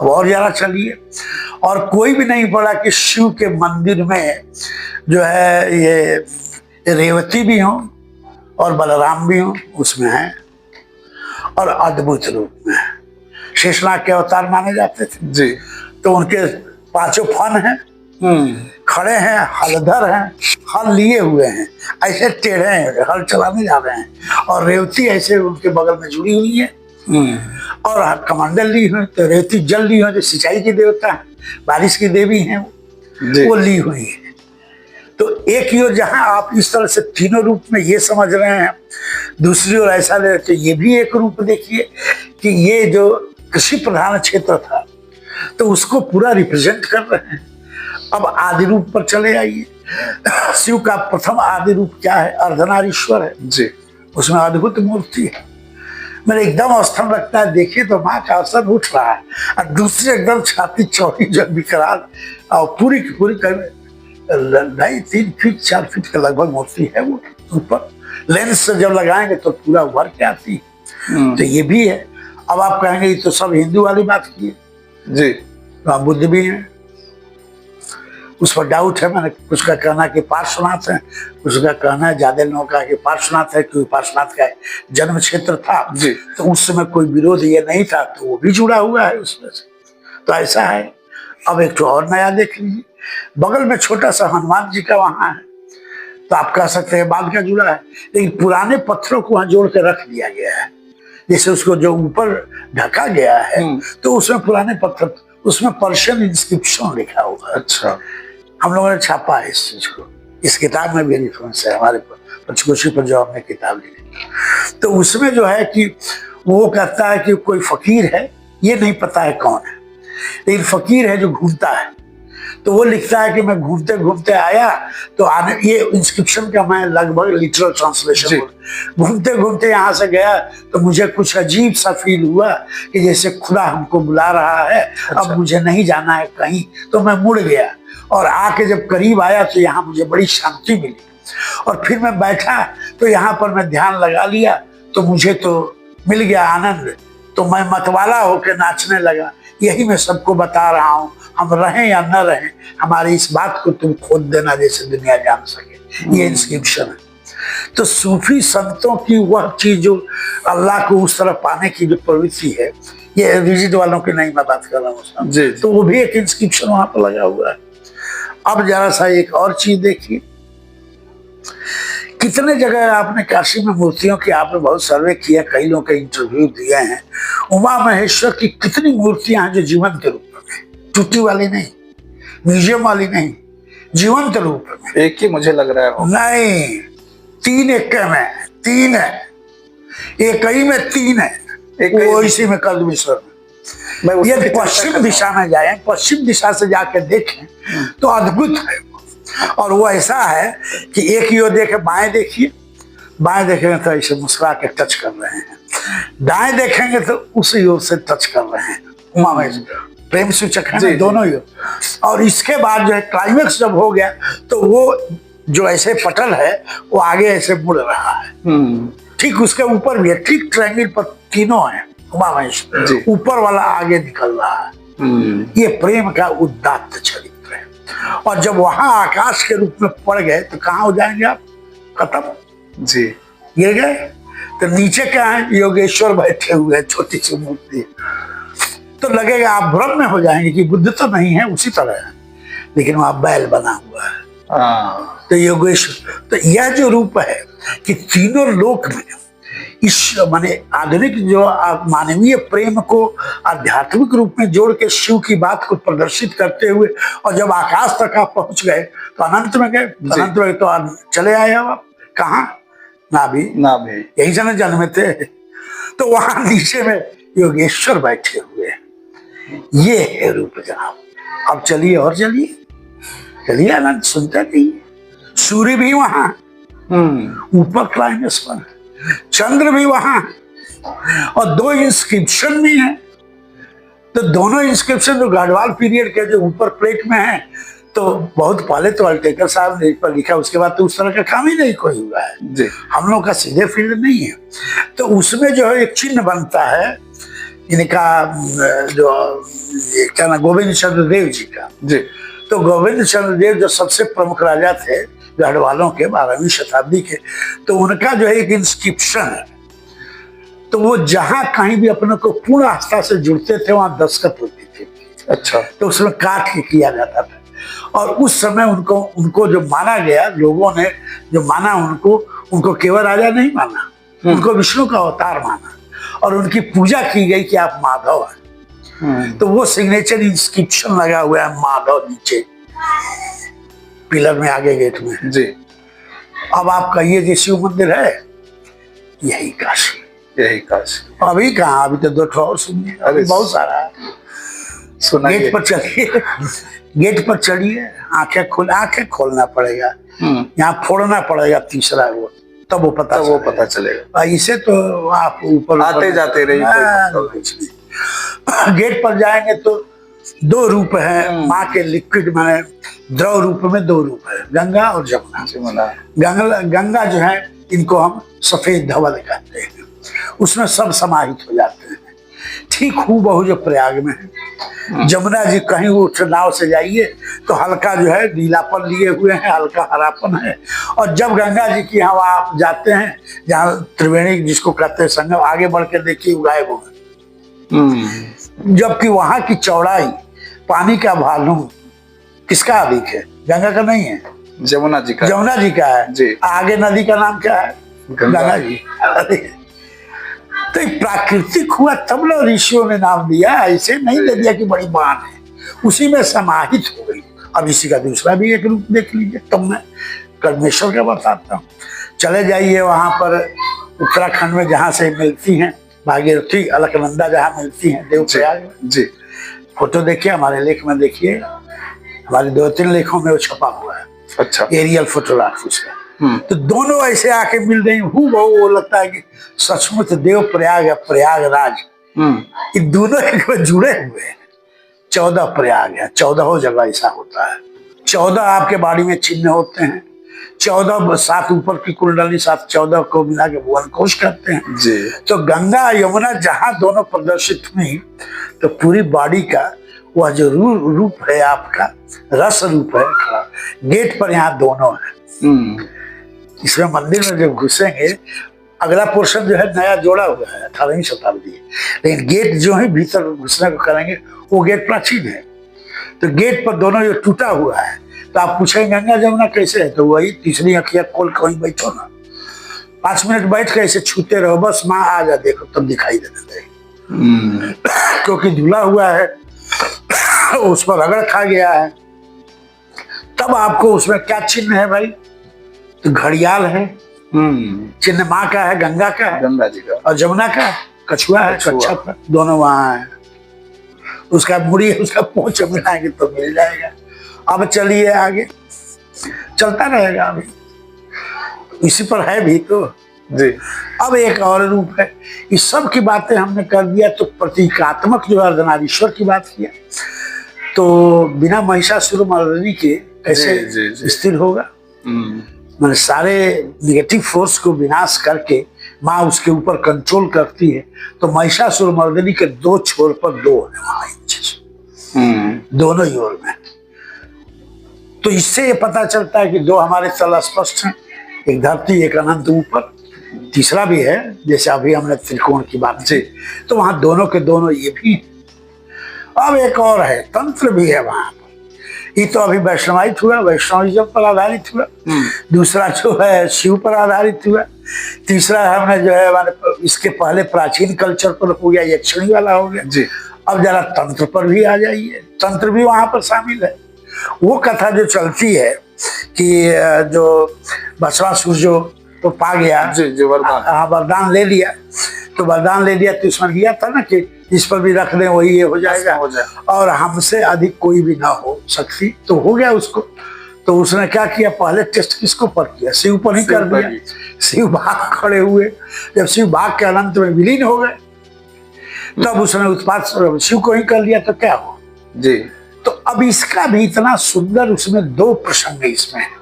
अब और ज्यादा चलिए, और कोई भी नहीं पड़ा कि शिव के मंदिर में जो है ये रेवती भी हो और बलराम भी हो उसमें है, और अद्भुत रूप में है। शेषनाग के अवतार माने जाते थे जी, तो उनके 5 फन हैं, खड़े हैं, हलधर हैं, हल लिए हुए हैं, ऐसे टेढ़े हैं, हल चलाने जा रहे हैं, और रेवती ऐसे उनके बगल में जुड़ी हुई है, और कमंडल ली हुई, तो रेवती जल ली हुई जो सिंचाई की देवता है, बारिश की देवी हैं वो ली हुई है। तो एक ही ओर जहां आप इस तरह से तीनों रूप में ये समझ रहे हैं, दूसरी ओर ऐसा ले तो ये भी एक रूप देखिए कि ये जो कृषि प्रधान क्षेत्र था तो उसको पूरा रिप्रेजेंट कर रहे हैं। अब आदि रूप पर चले आइए, शिव का प्रथम आदि रूप क्या है, अर्धनारीश्वर है जी, उसमें अद्भुत मूर्ति है। मेरे एकदम अस्थम लगता है, देखिए तो माँ का असर उठ रहा है, और दूसरे एकदम छाती चौड़ी जब विकराल, और पूरी की पूरी 2.5-3 फीट 4 फीट के लगभग मूर्ति है वो ऊपर। लेंस से जब लगाएंगे तो पूरा उभर के आती है। तो ये भी है। अब आप कहेंगे ये तो सब हिंदू वाली बात की है जी, तो आप बुद्ध भी हैं, उस पर डाउट है। मैंने कुछ का कहना कि पार्श्वनाथ है, कुछ का कहना है, ज्यादा लोगों का कि पार्श्वनाथ है, क्योंकि पार्श्वनाथ का जन्म क्षेत्र था जी, तो उस समय कोई विरोध ये नहीं था, तो वो भी जुड़ा हुआ है उसमें से। तो ऐसा है। अब एक तो और नया देख लीजिए, बगल में छोटा सा हनुमान जी का वहां है, तो आप कह सकते हैं बाद का जुड़ा है, लेकिन पुराने पत्थरों को वहां जोड़ के रख दिया गया है। जैसे उसको जो ऊपर ढका गया है तो उसमें पुराने पत्थर, उसमें पर्शियन इंस्क्रिप्शन लिखा हुआ है। अच्छा, हम लोगों ने छापा है इस चीज को, इस किताब में भी रेफरेंस है हमारे पंचकोशी पर जो हमने किताब लिखी। तो उसमें जो है कि वो कहता है कि कोई फकीर है, ये नहीं पता है कौन है, लेकिन फकीर है जो घूमता है। तो वो लिखता है कि मैं घूमते घूमते आया, तो आने, ये इंस्क्रिप्शन का मैं लगभग लिटरल ट्रांसलेशन, घूमते घूमते यहाँ से गया तो मुझे कुछ अजीब सा फील हुआ कि जैसे खुदा हमको बुला रहा है। अच्छा। अब मुझे नहीं जाना है कहीं, तो मैं मुड़ गया, और आके जब करीब आया तो यहाँ मुझे बड़ी शांति मिली, और फिर मैं बैठा तो यहाँ पर मैं ध्यान लगा लिया, तो मुझे तो मिल गया आनंद, तो मैं मतवाला होकर नाचने लगा। यही मैं सबको बता रहा हूँ, हम रहें या न रहें, हमारी इस बात को तुम खोद देना जैसे दुनिया जान सके। ये इंस्क्रिप्शन है। तो सूफी संतों की वह चीज जो अल्लाह को उस तरफ पाने की जो प्रवृत्ति है, ये रिजिड वालों की नहीं मैं बात कर रहा हूँ, तो वो भी एक इंस्क्रिप्शन वहां पर लगा हुआ है। अब जरा सा एक और चीज देखिए, कितने जगह आपने काशी में मूर्तियों की आपने बहुत सर्वे किया, कई लोगों के इंटरव्यू दिए हैं। उमा महेश्वर की कितनी मूर्तियां हैं जो जीवंत रूप में, टूटी वाली नहीं, म्यूजियम वाली नहीं, जीवंत रूप में। एक ही मुझे लग रहा है नहीं, 3 एक में 3 है, एक ही में 3 है, वो इसी में कल्पेश्वर में। ये पश्चिम दिशा में जाए, पश्चिम दिशा से जाकर देखें तो अद्भुत है। और वो ऐसा है कि एक ही ओर देखे, बाएं देखिए, बाएं देखेंगे तो ऐसे मुस्कुरा के टच कर रहे हैं, दाएं देखेंगे तो उसी ओर से टच कर रहे हैं। उमा महेश्वर प्रेम सूचक है दोनों ही। और इसके बाद जो है क्लाइमेक्स जब हो गया तो वो जो ऐसे पटल है वो आगे ऐसे मुड़ रहा है, ठीक उसके ऊपर भी है, ठीक ट्रायंगल पर तीनों है उमामहेश्वर, ऊपर वाला आगे निकल रहा है। ये प्रेम का उदात्त चरित्र है। और जब वहां आकाश के रूप में पड़ गए तो कहाँ हो जाएंगे आप? खत्म जी, गिर गए। तो नीचे क्या है? योगेश्वर बैठे हुए, छोटी सी मूर्ति। तो लगेगा आप भ्रम में हो जाएंगे कि बुद्ध तो नहीं है, उसी तरह है, लेकिन वहां बैल बना हुआ है। तो योगेश्वर, तो यह जो रूप है कि तीनों लोक में इस माने आधुनिक जो मानवीय प्रेम को आध्यात्मिक रूप में जोड़ के शिव की बात को प्रदर्शित करते हुए, और जब आकाश तक आप पहुंच गए तो अनंत में गए। अनंत में तो चले आए आप कहाँ? नाभि यही से न जन्मे थे। तो वहां नीचे में योगेश्वर बैठे हुए हैं। ये है रूप जनाब। अब चलिए और चलिए अनंत, सुनते नहीं। सूर्य भी वहां ऊपर क्लाइमेक्स पर, चंद्र भी वहां, और 2 इंस्क्रिप्शन भी हैं। तो दोनों इंस्क्रिप्शन जो गढ़वाल पीरियड के जो ऊपर प्लेट में है, तो बहुत पहले तो अल्टेकर साहब ने पर लिखा, उसके बाद तो उस तरह का काम ही नहीं कोई हुआ है जी। हम लोग का सीधे फील्ड नहीं है। तो उसमें जो है एक चिन्ह बनता है इनका, जो क्या ना, गोविंद चंद्र देव जी का जी। तो गोविंद चंद्र देव जो सबसे प्रमुख राजा थे गढ़वालों के 12वीं शताब्दी के, तो उनका जो है एक इंस्क्रिप्शन है। तो वो जहां कहीं भी अपने को पूर्ण आस्था से जुड़ते थे वहां दस्तखत होती थी। अच्छा। तो उसमें काट के किया जाता था। और उस समय उनको जो माना गया, लोगों ने जो माना उनको केवल राजा नहीं माना, उनको विष्णु का अवतार माना, और उनकी पूजा की गई कि आप माधव हैं। तो वो सिग्नेचर इंस्क्रिप्शन लगा हुआ है माधव नीचे पिलर में, आगे गेट में जी। अब आप कहिए कि शिव मंदिर है, यही काशी। अभी कहाँ, अभी तो 2 ठो और सुनिए, अभी बहुत सारा है। गेट पर चलिए, गेट पर चलिए, आंखें खोलना पड़ेगा, यहाँ फोड़ना पड़ेगा तीसरा वो, तब वो पता चलेगा। इसे तो आप ऊपर आते जाते रहिए। गेट पर जाएंगे तो 2 रूप है माँ के, लिक्विड माने द्रव रूप में 2 रूप है, गंगा और जमुना। गंगा जो है, इनको हम सफेद धवल कहते हैं, उसमें सब समाहित हो जाते हैं। ठीक हूबहू जो प्रयाग में है। जमुना जी कहीं उठ नाव से जाइए तो हल्का जो है नीलापन लिए हुए हैं, हल्का हरापन है। और जब गंगा जी की यहाँ आप जाते हैं, जहाँ त्रिवेणी जिसको कहते हैं संगम, आगे बढ़ के देखिए गायब हो गए। जबकि वहां की चौड़ाई, पानी का वॉल्यूम किसका अधिक है? गंगा का नहीं है, जमुना जी का है जी। आगे नदी का नाम क्या है? गंगा जी। तो प्राकृतिक हुआ तब ना ऋषियों ने नाम दिया, ऐसे नहीं ले दिया कि बड़ी बात है, उसी में समाहित हो गई। अब इसी का दूसरा भी एक रूप देख लीजिए। तब मैं कर्मेश्वर का बताता हूँ। चले जाइए वहां पर उत्तराखंड में, जहाँ से मिलती हैं भागीरथी, अलकनंदा जहाँ मिलती हैं देवप्रयाग जी। फोटो देखिए, हमारे लेख में देखिए, हमारे 2-3 लेखों में वो छपा हुआ है। अच्छा। एरियल फोटोग्राफ उसका। तो दोनों ऐसे आके मिल रही हूँ, वो लगता है कि सचमुच देव प्रयाग है, प्रयागराज। ये दोनों एक में जुड़े हुए हैं। 14 प्रयाग है, 14 जगह ऐसा होता है। 14 आपके बाड़ी में चिन्ह होते हैं, 14 7 ऊपर की कुंडली, 7 14 को मिला के भुवन कोश करते हैं जी। तो गंगा यमुना जहां दोनों प्रदर्शित हुई, तो पूरी बाड़ी का वह जो रूप है आपका, रस रूप है खड़ा। गेट पर यहाँ दोनों है। इसमें मंदिर में जब घुसेंगे, अगला पोर्शन जो है नया जोड़ा हुआ है, 18वीं शताब्दी, लेकिन गेट जो है भीतर घुसने को करेंगे, वो गेट प्राचीन है। तो गेट पर दोनों जो टूटा हुआ है, तो आप पूछेंगे गंगा जमुना कैसे है, तो वही तीसरी अखियां खोल कहीं बैठो ना, 5 मिनट बैठ के ऐसे छूते रहो, बस माँ आ जा देखो तब दिखाई देने लगेगी। क्योंकि धुला हुआ है, उस पर रगड़ खा गया है। तब आपको उसमें क्या चिन्ह है भाई? तो घड़ियाल है, चिन्ह माँ का है, गंगा का है, गंगा जी का, और जमुना का कछुआ है, कच्छप, दोनों वहां है। उसका मुड़ी, उसका पूंछ मिलाएंगे तो मिल जाएगा। अब चलिए आगे, चलता रहेगा अभी, इसी पर है भी तो जी। अब एक और रूप है। इस सब की बातें हमने कर दिया, तो प्रतीकात्मक जो अर्धनारीश्वर की बात किया, तो बिना महिषासुर मर्दिनी के कैसे स्थिर होगा? मैंने सारे निगेटिव फोर्स को विनाश करके माँ उसके ऊपर कंट्रोल करती है। तो महिषासुर मर्दिनी के दो छोर पर दो है वहां इंचेस, दोनों ही ओर में। तो इससे ये पता चलता है कि दो हमारे तल स्पष्ट हैं, एक धरती एक अनंत ऊपर, तीसरा भी है जैसे अभी हमने त्रिकोण की बात की, तो वहां दोनों के दोनों ये भी है। अब एक और है, तंत्र भी है वहां। ये तो अभी वैष्णवाइट हुआ, वैष्णविज्म पर आधारित हुआ। दूसरा जो है शिव पर आधारित हुआ। तीसरा हमने जो है इसके पहले प्राचीन कल्चर पर हो गया, यक्षिणी वाला हो गया जी। अब जरा तंत्र पर भी आ जाइए, तंत्र भी वहां पर शामिल है। वो कथा जो चलती है कि जो भस्मासुर जो तो पा गया, जी वरदान, हाँ वरदान ले लिया, तो वरदान ले लिया तो इसमें किया था ना कि इस पर भी रख दें वही ये हो जाएगा, और हमसे अधिक कोई भी ना हो शक्ति, तो हो गया उसको। तो उसने क्या किया, पहले टेस्ट किसको पर किया, शिव पर ही कर दिया। शिव भाग खड़े हुए, जब शिव भाग के अनंत में विलीन हो गए तब उसने उत्पात शिव को ही कर लिया, तो क्या हो जी। तो अब इसका भी इतना सुंदर, उसमें दो प्रसंग इसमें है।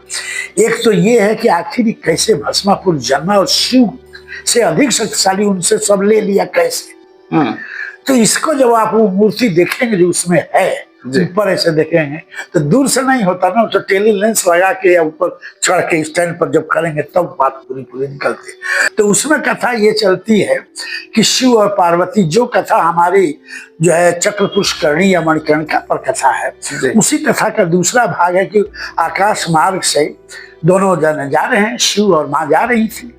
एक तो ये है कि आखिर कैसे भस्मापुर जन्मा और शिव से अधिक शक्तिशाली उनसे सब ले लिया कैसे। तो इसको जब आप वो मूर्ति देखेंगे जो उसमें है, ऊपर ऐसे देखेंगे तो दूर से नहीं होता ना, तो टेली लेंस लगा के या ऊपर चढ़ के स्टैंड पर जब करेंगे तब बात पूरी निकलती है। तो उसमें कथा ये चलती है कि शिव और पार्वती, जो कथा हमारी जो है चक्र पुष्करणी या मणिकर्णिका पर कथा है, उसी कथा का दूसरा भाग है कि आकाश मार्ग से दोनों जने जा रहे हैं, शिव और माँ जा रही थी।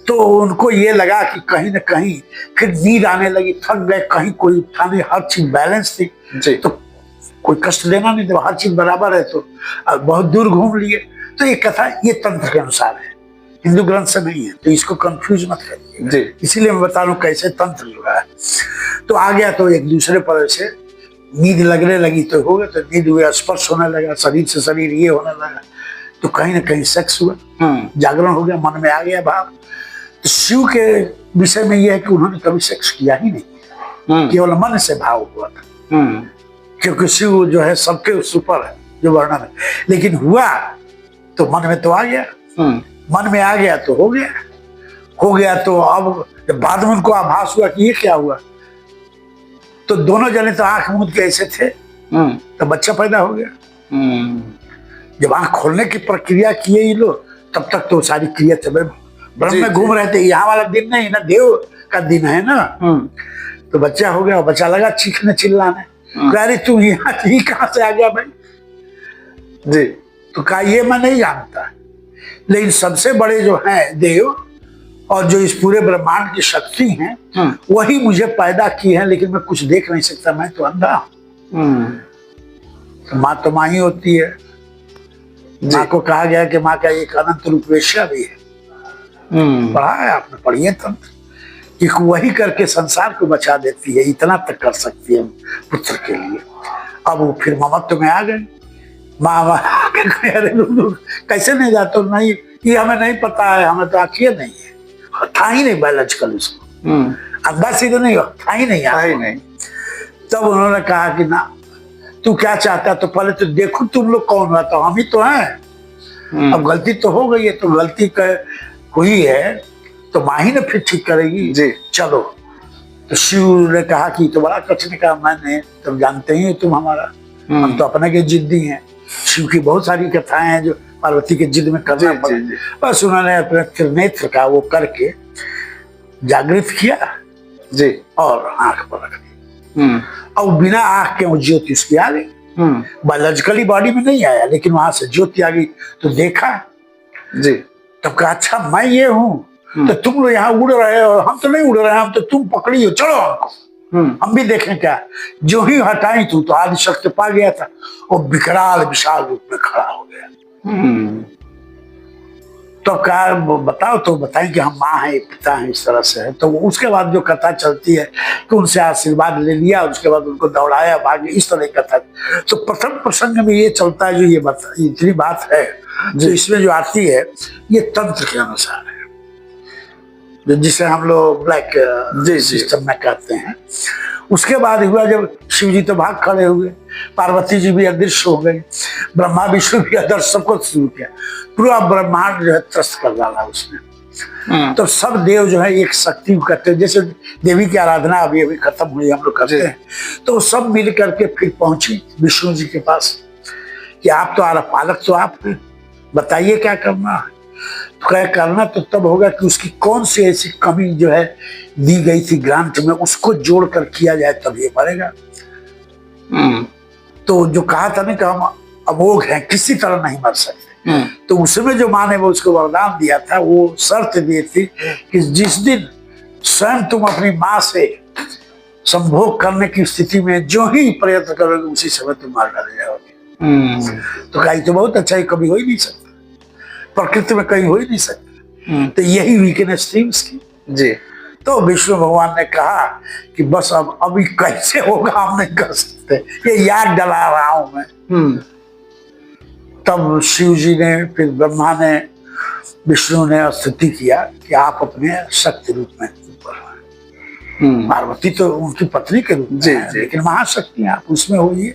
तो उनको ये लगा कि कहीं न कहीं फिर नींद आने लगी, थक गए, कहीं कोई उठाने, हर चीज बैलेंस थी तो कोई कष्ट देना नहीं, तो हर चीज बराबर है, तो बहुत दूर घूम लिए। तो ये कथा ये तंत्र के अनुसार है, हिंदू ग्रंथ से नहीं है, तो इसको कंफ्यूज मत करिए। इसीलिए मैं बता रहा हूँ कैसे तंत्र हुआ है। तो आ गया तो एक दूसरे पर ऐसे नींद लगने लगी, तो हो गया, तो नींद हुए, स्पर्श होने लगा, शरीर से शरीर ये होने लगा, तो कहीं ना कहीं सेक्स हुआ, जागरण हो गया, मन में आ गया भाव। तो शिव के विषय में यह है कि उन्होंने कभी सेक्स किया ही नहीं, केवल मन से भाव हुआ था, क्योंकि शिव जो है सबके सुपर है जो वर्णन है। लेकिन हुआ तो मन में तो आ गया, मन में आ गया तो हो गया। तो अब जब बाद में उनको आभास हुआ कि ये क्या हुआ, तो दोनों जने तो आंख मूंद के ऐसे थे, तो बच्चा पैदा हो गया। जब आंख खोलने की प्रक्रिया किए ही लो, तब तक तो सारी क्रिया चल ब्रह्म में घूम रहे थे। यहाँ वाला दिन नहीं ना, देव का दिन है ना। तो बच्चा हो गया, बच्चा लगा चीखने चिल्लाने, अरे तू यहाँ कहाँ से आ गया भाई जी। तो कहा ये मैं नहीं जानता, लेकिन सबसे बड़े जो हैं देव और जो इस पूरे ब्रह्मांड की शक्ति हैं, वही मुझे पैदा की है, लेकिन मैं कुछ देख नहीं सकता, मैं तो अंधा हूं। तो माँ तो माँ ही होती है। माँ को कहा गया कि माँ का एक अनंत रूप वेश्या भी है। पढ़ा है आपने, पढ़िए तंत्र, कि वही करके संसार को बचा देती है, इतना तक कर सकती है पुत्र के लिए। अब वो फिर ममत्व में आ गए, माँ कैसे नहीं जाते, नहीं ये हमें नहीं पता है, हमें तो आंखें नहीं है, था ही नहीं बायोलॉजिकल उसको, अंधा सीधे नहीं था ही नहीं। तब उन्होंने कहा कि ना तू क्या चाहता, तो पहले तो देखो तुम लोग कौन हुआ, तो हम ही तो हैं। अब गलती तो हो गई है, तो गलती हुई है तो माँ ही ने फिर ठीक करेगी जी, चलो। तो शिव ने कहा कि तो बड़ा कठिन काम, मैंने तुम जानते ही हो तुम हमारा, हम तो अपने के जिद्दी हैं। शिव की बहुत सारी कथाएं हैं जो पार्वती के जिद में करना पड़ा, बस उन्होंने अपने त्रिनेत्र का वो करके जागृत किया जी, और आंख पर रख दी। और बिना आंख के वो ज्योति उसकी आ गई, बायोलॉजिकली बॉडी में नहीं आया, लेकिन वहां से ज्योति आ गई तो देखा जी। तब कहा अच्छा मैं ये हूँ, तो तुम लोग यहाँ उड़ रहे हो, हम तो नहीं उड़ रहे हैं, हम तो तुम पकड़ी हो, चलो हमको हम भी देखें क्या। जो ही हटाई तू तो आदि शक्ति पा गया था, वो विकराल विशाल रूप में खड़ा हो गया। तो कहा बताओ, तो बताएं कि हम माँ है पिता है, इस तरह से है। तो उसके बाद जो कथा चलती है कि उनसे आशीर्वाद ले लिया, उसके बाद उनको दौड़ाया भागे, इस तरह की कथा। तो प्रथम प्रसंग में ये चलता है, जो ये इतनी बात है जो इसमें जो आती है, ये तंत्र के अनुसार है। जो जिसे हम लोग ब्लैक जी। सिस्टम में कहते हैं। उसके बाद हुआ जब शिव जी तो भाग खड़े हुए, पार्वती जी भी अदृश्य हो गई, ब्रह्मा विष्णु भी अदृश्य, सबको शुरू किया, पूरा ब्रह्मांड जो है त्रस्त कर डाला उसने। तो सब देव जो है एक शक्ति को करते हैं, जैसे देवी की आराधना अभी अभी खत्म हुई हम लोग करते हैं, तो सब मिल करके फिर पहुंची विष्णु जी के पास कि आप तो पालक तो आप हैं, बताइए क्या करना है। तो क्या करना तो तब होगा कि उसकी कौन सी ऐसी कमी जो है दी गई थी ग्रांट में, उसको जोड़कर किया जाए तब ये बढ़ेगा। तो जो कहा था ना कि हम अमोघ हैं, किसी तरह नहीं मर सकते, तो उसमें जो माँ ने वो उसको वरदान दिया था, वो शर्त दी थी कि जिस दिन स्वयं तुम अपनी माँ से संभोग करने की स्थिति में जो ही प्रयत्न करोगे उसी समय तुम मार डाले जाओगे। तो कहा तो बहुत अच्छा, ही कभी हो ही नहीं सकता, प्रकृति में कहीं हो ही नहीं सकता। तो यही वीकनेस थी उसकी जी। तो विष्णु भगवान ने कहा कि बस अब अभी कैसे होगा हम नहीं कर सकते, ये याद डला रहा हूं मैं। तब शिव जी ने, फिर ब्रह्मा ने, विष्णु ने स्तुति किया कि आप अपने शक्ति रूप में ऊपर हैं। पार्वती तो उनकी पत्नी के रूप में है, लेकिन महाशक्ति आप उसमें होइए।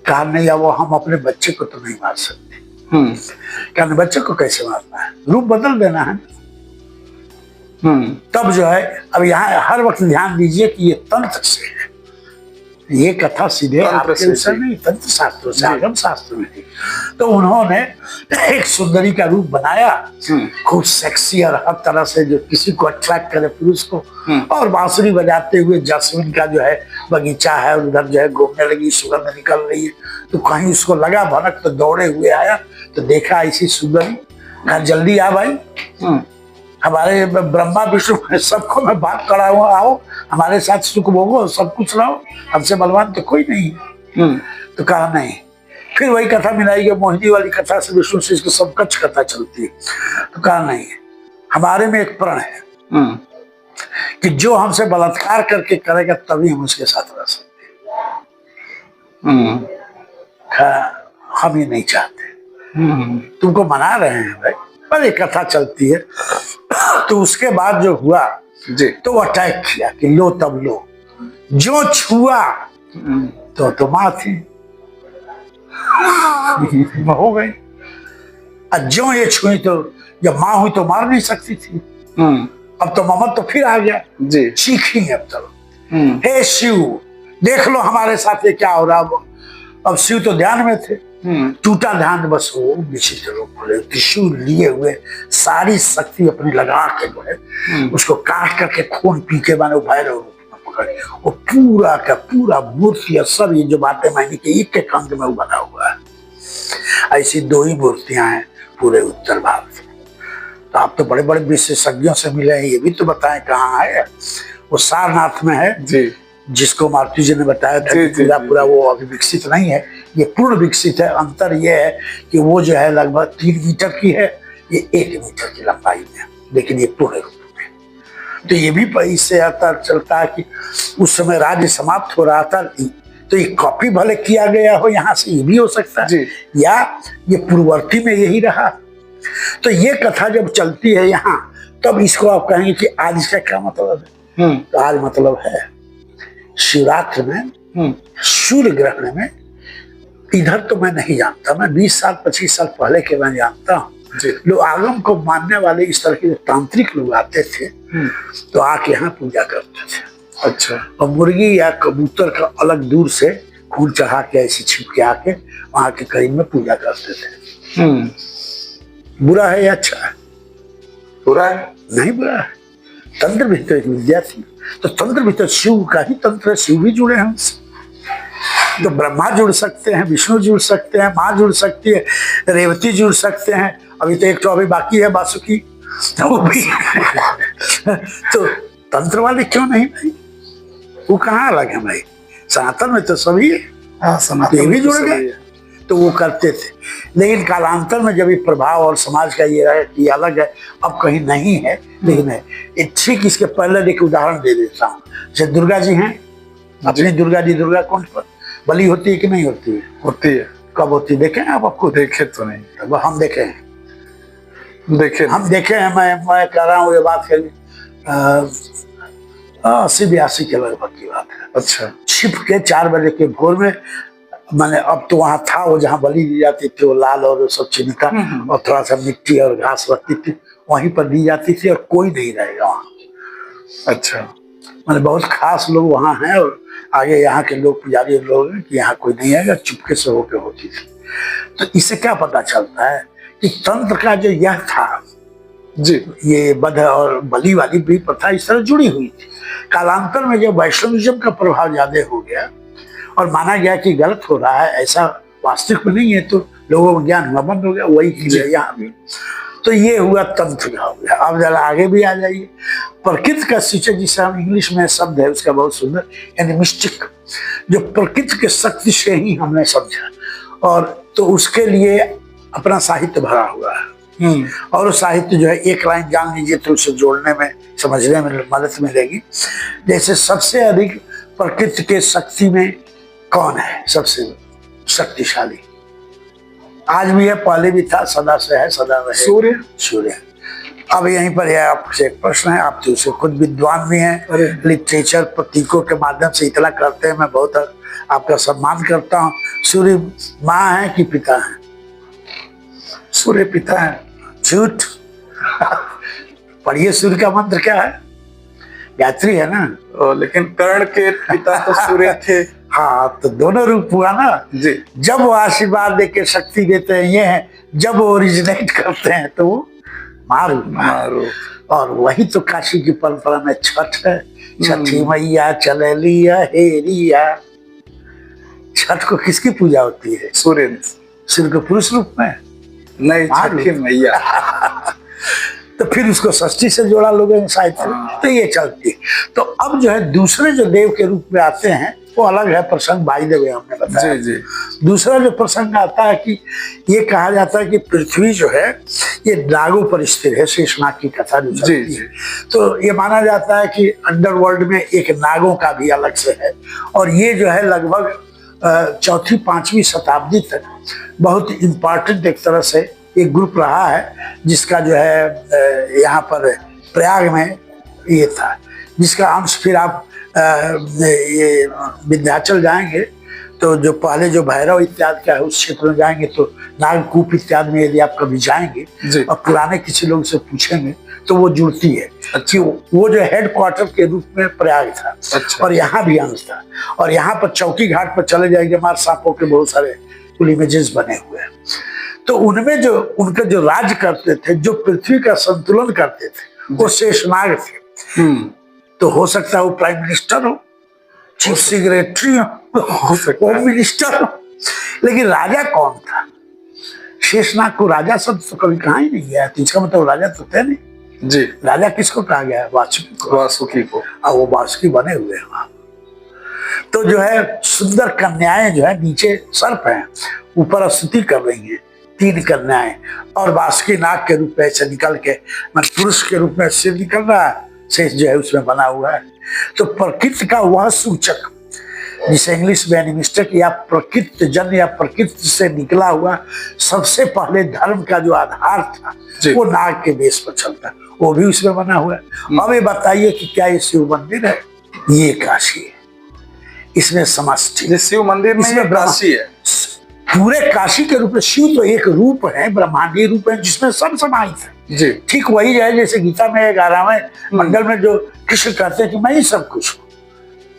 कहा नहीं, अब हम अपने बच्चे को तो नहीं मार सकते। कहने बच्चे को कैसे मारना है, रूप बदल देना है। तब जो है, अब यहाँ हर वक्त ध्यान दीजिए कि ये तंत्र से है, ये कथा सीधे आपके विषय नहीं, तंत्र शास्त्रों से, आगम शास्त्र में थी। तो उन्होंने एक सुंदरी का रूप बनाया, खूब सेक्सी और हर तरह से जो किसी को अट्रैक्ट करे पुरुष को, और बांसुरी बजाते हुए जैस्मिन का जो है बगीचा है, उधर जो है घूमने लगी, सुगंध निकल रही है। तो कहीं उसको लगा भनक, तो दौड़े हुए आया, तो देखा ऐसी सुंदरी, कहा जल्दी आ भाई, हमारे ब्रह्मा विष्णु सबको मैं भाग खड़ा हुआ, आओ हमारे साथ सुख भोगो, सब कुछ रहो, हमसे बलवान तो कोई नहीं है। तो कहा नहीं। फिर वही कथा मिलाई गई, मोहिनी वाली कथा से विष्णु से इसको सब कच्छ कथा चलती है। तो कहा नहीं, हमारे में एक प्रण है कि जो हमसे बलात्कार करके करेगा तभी हम उसके साथ रह सकते हैं। हम ये नहीं चाहते, तुमको मना रहे हैं भाई, पर एक कथा चलती है। तो उसके बाद जो हुआ जी, तो वो अटैक किया कि लो तब लो, जो छुआ तो माँ थी हो गई, और जो ये छुई तो जब माँ हुई तो मार नहीं सकती थी। अब तो ममत तो फिर आ गया जी, चीखी अब तो, हे शिव देख लो हमारे साथ ये क्या हो रहा। अब शिव तो ध्यान में थे, टूटा ध्यान, बस वो विचित्र रूप में त्रिशूल लिए हुए सारी शक्ति अपनी लगा के जो है उसको काट करके खून पी के माने भैरव रूप में पकड़े। वो पूरा का पूरा मूर्ति और सब ये जो बातें मैंने की एक एक अंग में वो बना हुआ है। ऐसी दो ही मूर्तियां हैं पूरे उत्तर भारत में। तो आप तो बड़े बड़े विशेषज्ञों से मिले हैं, ये भी तो बताएं कहाँ है। वो सारनाथ में है जी, जिसको मारुति जी ने बताया था कि पूरा वो अभी विकसित नहीं है, ये पूर्ण विकसित है। अंतर ये है कि वो जो है लगभग 3 मीटर की है, ये 1 मीटर की लंबाई में, लेकिन ये पूर्ण रूप में। तो ये भी इससे आता चलता है कि उस समय राज्य समाप्त हो रहा था, तो ये कॉपी भले किया गया हो यहाँ से, ये भी हो सकता है, या ये पूर्ववर्ती में यही रहा। तो ये कथा जब चलती है यहाँ, तब इसको आप कहेंगे कि आज इसका क्या मतलब है। तो आज मतलब है शिवरात्रि में, सूर्य ग्रहण में। इधर तो मैं नहीं जानता, मैं 20 साल 25 साल पहले के मैं जानता हूँ लोग आगम को मानने वाले इस तरह के तांत्रिक लोग आते थे, तो आके यहाँ पूजा करते थे। अच्छा। और मुर्गी या कबूतर का अलग दूर से खून चढ़ा के ऐसे छिप के आके वहां के करीब में पूजा करते थे। बुरा है या अच्छा है? बुरा है? नहीं बुरा है। तंत्र भी तो एक विद्या थी, तो तंत्र भी तो शिव का ही तंत्र है, शिव भी जुड़े हैं हमसे। तो ब्रह्मा जुड़ सकते हैं, विष्णु जुड़ सकते हैं, माँ जुड़ सकती है, रेवती जुड़ सकते हैं, अभी तो एक तो अभी बाकी है बासुकी, तो वो भी तो तंत्र वाले क्यों नहीं भाई? वो कहाँ अलग है भाई? सनातन में तो सभी है, सनातन भी जुड़ गए, तो वो करते थे। लेकिन कालांतर में जब ये प्रभाव और समाज का ये है कि अलग है, अब कहीं नहीं है, लेकिन है। ठीक इसके पहले एक उदाहरण दे देता हूँ। जैसे दुर्गा जी हैं, अपनी दुर्गा जी दुर्गा कुंड पर बलि होती है कि नहीं होती है? होती है। कब होती है देखें आप? आपको देखे तो नहीं, अब हम देखे हैं। देखिए हम देखे हैं, मैं कह रहा हूँ ये बात करिए 80-82 के लगभग की बात है। अच्छा। छिप के 4 बजे के भोर में, मैंने अब तो वहां था वो जहाँ बलि दी जाती थी, वो लाल और सब चिन्ह और थोड़ा सा मिट्टी और घास रहती थी, वहीं पर दी जाती थी और कोई नहीं रहेगा वहाँ। अच्छा। मैंने बहुत खास लोग वहाँ हैं और आगे यहाँ के लोग पुजारी लोग हैं कि यहाँ कोई नहीं आएगा, चुपके से होके होती थी। तो इससे क्या पता चलता है कि तंत्र का जो यह था जी, ये वध और बलि वाली भी प्रथा इस तरह जुड़ी हुई थी। कालांतर में जब वैष्णविज्म का प्रभाव ज्यादा हो गया और माना गया कि गलत हो रहा है, ऐसा वास्तविक में नहीं है, तो लोगों को ज्ञान हुआ, बंद हो गया। वही चीज है यहाँ भी। तो ये हुआ तंत्र का हो गया। अब जरा आगे भी आ जाइए, प्रकृति का शिक्षक जिसे हम इंग्लिश में शब्द है उसका बहुत सुंदर, यानी मिस्टिक, जो प्रकृति के शक्ति से ही हमने समझा, और तो उसके लिए अपना साहित्य भरा हुआ है। और वो साहित्य जो है, एक लाइन जान लीजिए तो उसे जोड़ने में, समझने में मदद मिलेगी। जैसे सबसे अधिक प्रकृति के शक्ति में कौन है सबसे शक्तिशाली? आज भी है, पहले भी था, सदा से है, सदा रहे। सूर्य। सूर्य। अब यहीं पर यह आपसे एक प्रश्न है, आप तो उसे खुद विद्वान भी हैं, लिटरेचर प्रतीकों के माध्यम से इतना करते हैं, मैं बहुत आपका सम्मान करता हूँ। सूर्य माँ है कि पिता है? सूर्य पिता है। झूठ। पढ़िए, सूर्य का मंत्र क्या है? गायत्री है ना। लेकिन कर्ण के पिता तो सूर्य थे। हाँ, तो दोनों रूप हुआ ना जी। जब वो आशीर्वाद देके शक्ति देते हैं ये है, जब वो ओरिजिनेट करते हैं तो वो मारू। और वही तो काशी की परंपरा में छठ है। छठी मैया चले लिया हेरिया। छठ को किसकी पूजा होती है? सूर्य। सूर्य को पुरुष रूप में नहीं, छठी मैया। तो फिर उसको षष्ठी से जोड़ा लोगों ने साहित्य, तो ये चलती। तो अब जो है दूसरे जो देव के रूप में आते हैं वो अलग है प्रसंग, बाई देव हमने बताया। जी। दूसरा जो प्रसंग आता है कि ये कहा जाता है कि पृथ्वी जो है ये नागों पर स्थिर है, शेषनाग की कथा जो चलती है। तो ये माना जाता है कि अंडरवर्ल्ड में एक नागों का भी अलग से है, और ये जो है लगभग 4वीं-5वीं शताब्दी तक बहुत इम्पोर्टेंट एक तरह से एक ग्रुप रहा है, जिसका जो है यहाँ पर प्रयाग में ये था, जिसका अंश फिर आप ये विंध्याचल जाएंगे तो जो पहले जो भैरव इत्यादि का है उस क्षेत्र में जाएंगे तो नागकूप इत्यादि में यदि आप कभी जाएंगे और पुराने किसी लोग से पूछेंगे तो वो जुड़ती है। कि वो जो हेडक्वार्टर के रूप में प्रयाग था। और यहाँ भी अंश था। और यहाँ पर चौकी घाट पर चले जाएंगे, हमारे सांपों के बहुत सारे इमेजेस बने हुए हैं। तो उनमें जो उनका जो राज करते थे, जो पृथ्वी का संतुलन करते थे, वो शेषनाग थे। तो हो सकता है वो प्राइम मिनिस्टर हो, चीफ सेक्रेटरी हो सकता है, होम मिनिस्टर हो, लेकिन राजा कौन था? शेषनाग को राजा शब्द तो कभी कहा ही नहीं गया, तो इसका मतलब राजा तो थे नहीं। जी। राजा किसको कहा गया है? वासुकी को। अब वो वासुकी बने हुए हैं वहां। तो जो है सुंदर कन्याएं जो है, नीचे सर्प हैं, ऊपर स्तुति कर रही हैं, 3 कन्याएं, और वासुकी नाग के रूप में ऐसे निकल के, पुरुष के रूप में सिर निकल रहा है, शेष जो है उसमें बना हुआ है। तो प्रकृति का वह सूचक जिसे इंग्लिश में एनिमिस्टिक या प्रकृति जन्य या प्रकृति से निकला हुआ सबसे पहले धर्म का जो आधार था वो नाग के बेस पर चलता है, वो भी उसमें बना हुआ है। अब ये बताइए कि क्या ये शिव मंदिर है? ये काशी है, इसमें समष्टि। शिव मंदिर में इसमें काशी है, पूरे काशी के रूप में। शिव तो एक रूप है, ब्रह्मांडीय रूप है, जिसमें सब समाहित है। जी। ठीक वही है जैसे गीता में 11वें मंडल में जो कृष्ण कहते हैं कि मैं ही सब कुछ हूँ,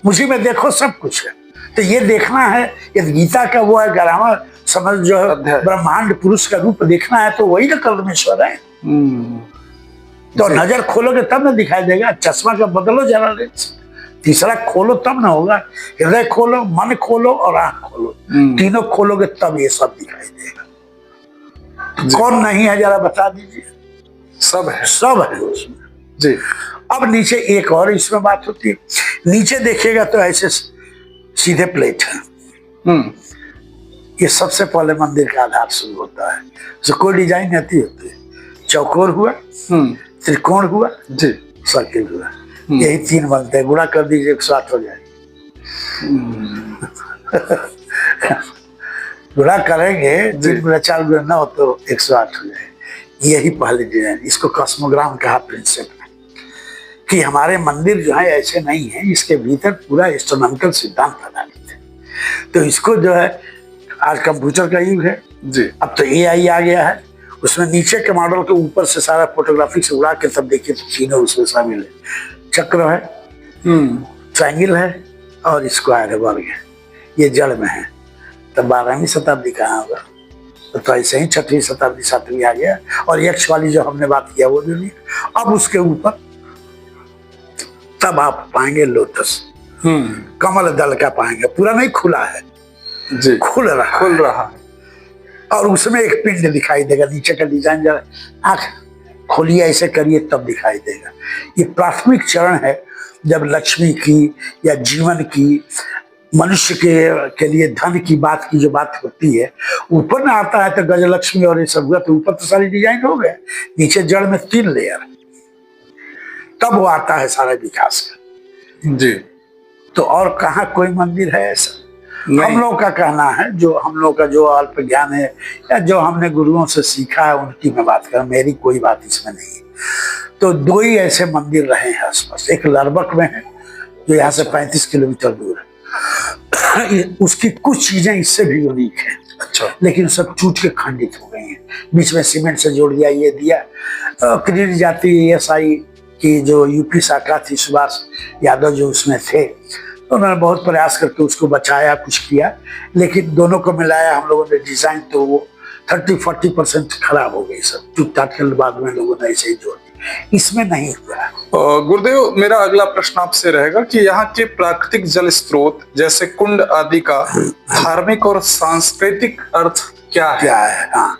मुझी में देखो सब कुछ है। तो ये देखना है, यदि गीता का वो है 11वां समझ जो है ब्रह्मांड पुरुष का रूप देखना है तो वही ना कलमेश्वर है। तो नजर खोलोगे तब ना दिखाई देगा। चश्मा का बदलो जरा, तीसरा खोलो तब ना होगा। हृदय खोलो, मन खोलो और आंख खोलो, तीनों खोलोगे तब ये सब दिखाई देगा। कौन नहीं है जरा बता दीजिए? सब है, सब है उसमें। जी। अब नीचे एक और इसमें बात होती है, नीचे देखिएगा तो ऐसे सीधे प्लेट है। ये सबसे पहले मंदिर का आधार शुरू होता है। तो कोई डिजाइन आती होती है, चौकोर हुआ, त्रिकोण हुआ, जी, सर्किल हुआ, यही 3 बनते हैं। गुणा कर दीजिए 108 हो जाए। गुणा करेंगे 3 × 4 × 9 तो 108 हो जाए। यही पहले डिजाइन, इसको कॉस्मोग्राम कहा प्रिंसिप ने, कि हमारे मंदिर जो है ऐसे नहीं है, इसके भीतर पूरा एस्ट्रोनॉमिकल सिद्धांत आधारित है। तो इसको जो है, आज कंप्यूटर का युग है जी, अब तो एआई आ गया है, उसमें नीचे के मॉडल के ऊपर से सारा फोटोग्राफी से उड़ा के तब देखिए तो तीनों उसमें शामिल है। चक्र है, ट्रायंगल है और स्क्वायर है, वर्ग है। ये जड़ में है। तब 12वीं शताब्दी कहाँ होगा, तो ऐसे ही 6वीं शताब्दी 7वीं आ गया। और यक्ष वाली जो हमने बात किया वो दुनिया, अब उसके ऊपर तब आप पाएंगे लोटस, कमल दल का पाएंगे, पूरा नहीं खुला है जी, खुल रहा है। और उसमें एक पिंड दिखाई देगा, नीचे का डिजाइन जरा आंख खोलिए ऐसे करिए तब दिखाई देगा। ये प्राथमिक चरण है जब लक्ष्मी की या जीवन की, मनुष्य के लिए धन की बात की जो बात होती है, ऊपर में आता है तो गजलक्ष्मी और ये सब हुआ, तो ऊपर तो सारी डिजाइन हो गए, नीचे जड़ में 3 लेयर, तब वो आता है सारा विकास का जी। तो और कहाँ कोई मंदिर है ऐसा? हम लोग का कहना है, जो हम लोग का जो अल्प ज्ञान है या जो हमने गुरुओं से सीखा है उनकी मैं बात कर रहा हूं, मेरी कोई बात इसमें नहीं है। तो 2 ही ऐसे मंदिर रहे हैं आसपास, एक लरबक में है जो यहाँ से 35 किलोमीटर दूर है। उसकी कुछ चीजें इससे भी यूनिक है, अच्छा, लेकिन सब टूट के खंडित हो गई हैं। बीच में सीमेंट से जोड़ दिया, ये दिया। किरीट जाति एएसआई की जो यूपी शाखा थी, सुभाष यादव जो उसमें थे, उन्होंने बहुत प्रयास करके उसको बचाया, कुछ किया, लेकिन दोनों को मिलाया हम लोगों ने डिजाइन, तो वो 30-40% खराब हो गई सब, टूट-टाट के बाद में लोगों ने ऐसे ही जोड़ दिया। इसमें नहीं हुआ। गुरुदेव, मेरा अगला प्रश्न आपसे रहेगा कि यहाँ के प्राकृतिक जल स्रोत जैसे कुंड आदि का धार्मिक और सांस्कृतिक अर्थ क्या है? हाँ,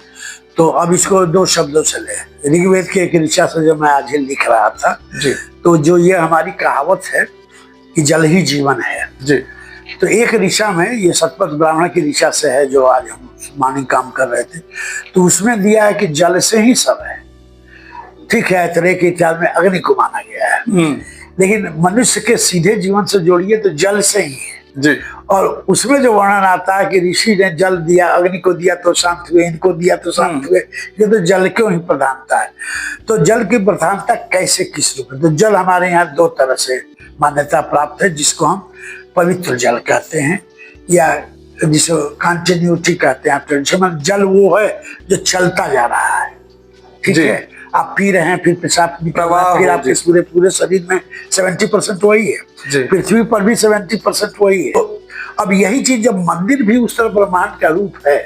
तो अब इसको 2 शब्दों से ले। ऋग्वेद के एक ऋचा से जो मैं आज ही लिख रहा था जी, तो जो ये हमारी कहावत है कि जल ही जीवन है जी, तो एक ऋचा में, ये सतपथ ब्राह्मण की ऋचा से है जो आज हम मानी काम कर रहे थे, तो उसमें दिया है कि जल से ही सब है। ठीक है, तरह के इतिहास में अग्नि को माना गया है, लेकिन मनुष्य के सीधे जीवन से जोड़िए तो जल से ही है जी। और उसमें जो वर्णन आता है कि ऋषि ने जल दिया, अग्नि को दिया तो शांत हुए, इनको दिया तो शांत हुए, ये तो जल क्यों ही प्रधानता है। तो जल की प्रधानता कैसे, किस रूप में? तो जल हमारे यहाँ 2 तरह से मान्यता प्राप्त है, जिसको हम पवित्र जल कहते हैं या जिसको कंटिन्यूटी कहते हैं। ट्रेडिशनल जल वो है जो चलता जा रहा है, ठीक है, आप पी रहे हैं, फिर पेशाब निकल रहा है, फिर आपके पूरे शरीर में 70% वही है, पृथ्वी पर भी 70% वही है। तो अब यही चीज जब मंदिर भी उस तरह ब्रह्मांड का रूप है,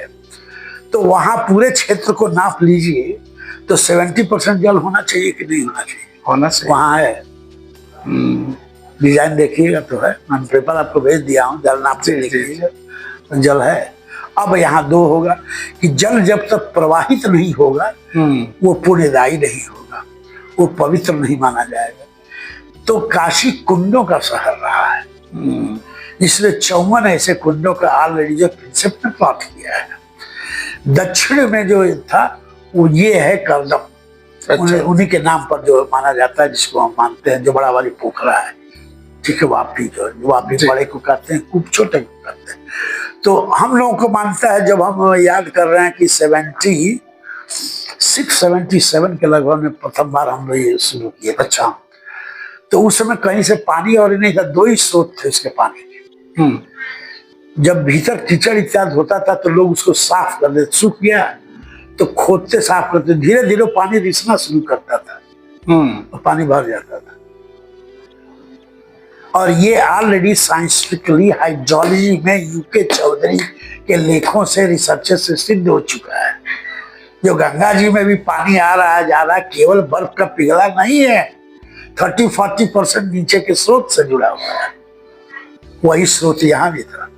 तो वहां पूरे क्षेत्र को नाप लीजिए तो 70% जल होना चाहिए कि नहीं होना चाहिए? होना चाहिए। वहां है, डिजाइन देखिएगा तो है, मैंने पेपर आपको भेज दिया हूँ, जल नाप से देखिएगा, जल है। अब यहाँ 2 होगा कि जल जब तक प्रवाहित नहीं होगा वो पुण्यदायी नहीं होगा, वो पवित्र नहीं माना जाएगा। तो काशी कुंडों का शहर रहा है, इसलिए 54 ऐसे कुंडों का ऑलरेडी जो प्रिंसिप ने प्लॉट किया है। दक्षिण में जो था वो ये है करदम, अच्छा। उन्हीं के नाम पर जो माना जाता है, जिसको हम मानते हैं, जो बड़ा वाली पोखरा है, ठीक है, वापी जो वापी बड़े को कहते हैं, खूब छोटे को कहते हैं। तो हम लोगों को मानता है, जब हम याद कर रहे हैं कि 76-77 के लगभग में प्रथम बार हम लोग ये शुरू किए। अच्छा, तो उस समय कहीं से पानी और नहीं था, 2 ही स्रोत थे उसके पानी के। जब भीतर कीचड़ इत्यादि होता था तो लोग उसको साफ कर देते, सूख गया तो खोदते साफ करते, धीरे धीरे पानी रिसना शुरू करता था, तो पानी भर जाता था। और ये ऑलरेडी साइंटिफिकली हाइड्रोलॉजी में यूके चौधरी के लेखों से, रिसर्चेस से सिद्ध हो चुका है। जो गंगा जी में भी पानी आ रहा है, जा रहा है, केवल बर्फ का पिघला नहीं है, 30-40% नीचे के स्रोत से जुड़ा हुआ है। वही स्रोत यहाँ भी था,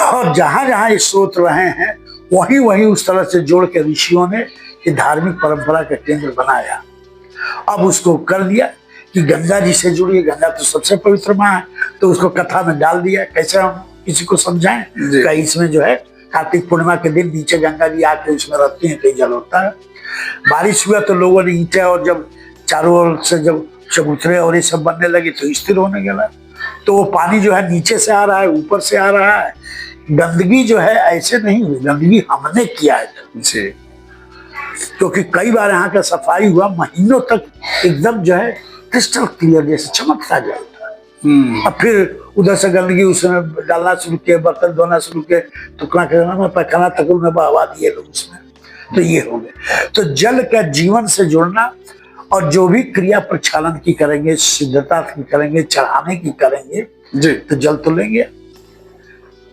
और जहां जहां ये स्रोत रहे हैं वही वही उस तरह से जोड़ के ऋषियों ने ये धार्मिक परंपरा का केंद्र बनाया। अब उसको कर दिया कि गंगा जी से जुड़िए, गंगा तो सबसे पवित्र माँ है, तो उसको कथा में डाल दिया। कैसे हम किसी को समझाएं कि इसमें जो है कार्तिक पूर्णिमा के दिन नीचे गंगा जी आके उसमें रहती हैं, कहीं जल होता है। बारिश हुआ तो लोगों ने ईंटें, और जब चारों ओर से जब चबूतरे और ये सब बनने लगे तो स्थिर होने लगा, तो वो पानी जो है नीचे से आ रहा है, ऊपर से आ रहा है। गंदगी जो है ऐसे नहीं हुई, गंदगी हमने किया है जी। क्योंकि कई बार यहाँ का सफाई हुआ, महीनों तक एकदम जो है क्रिस्टल क्लियर जैसे चमकता जाता है। अब फिर उधर से गंदगी उसमें डालना शुरू किए, बर्तन धोना शुरू किए, टुकड़ा करना, पैखाना तक में बहवा दिए लोग उसमें, तो ये हो गए। तो जल का जीवन से जुड़ना, और जो भी क्रिया प्रक्षालन की करेंगे, शुद्धता की करेंगे, चढ़ाने की करेंगे जी, तो जल तो लेंगे,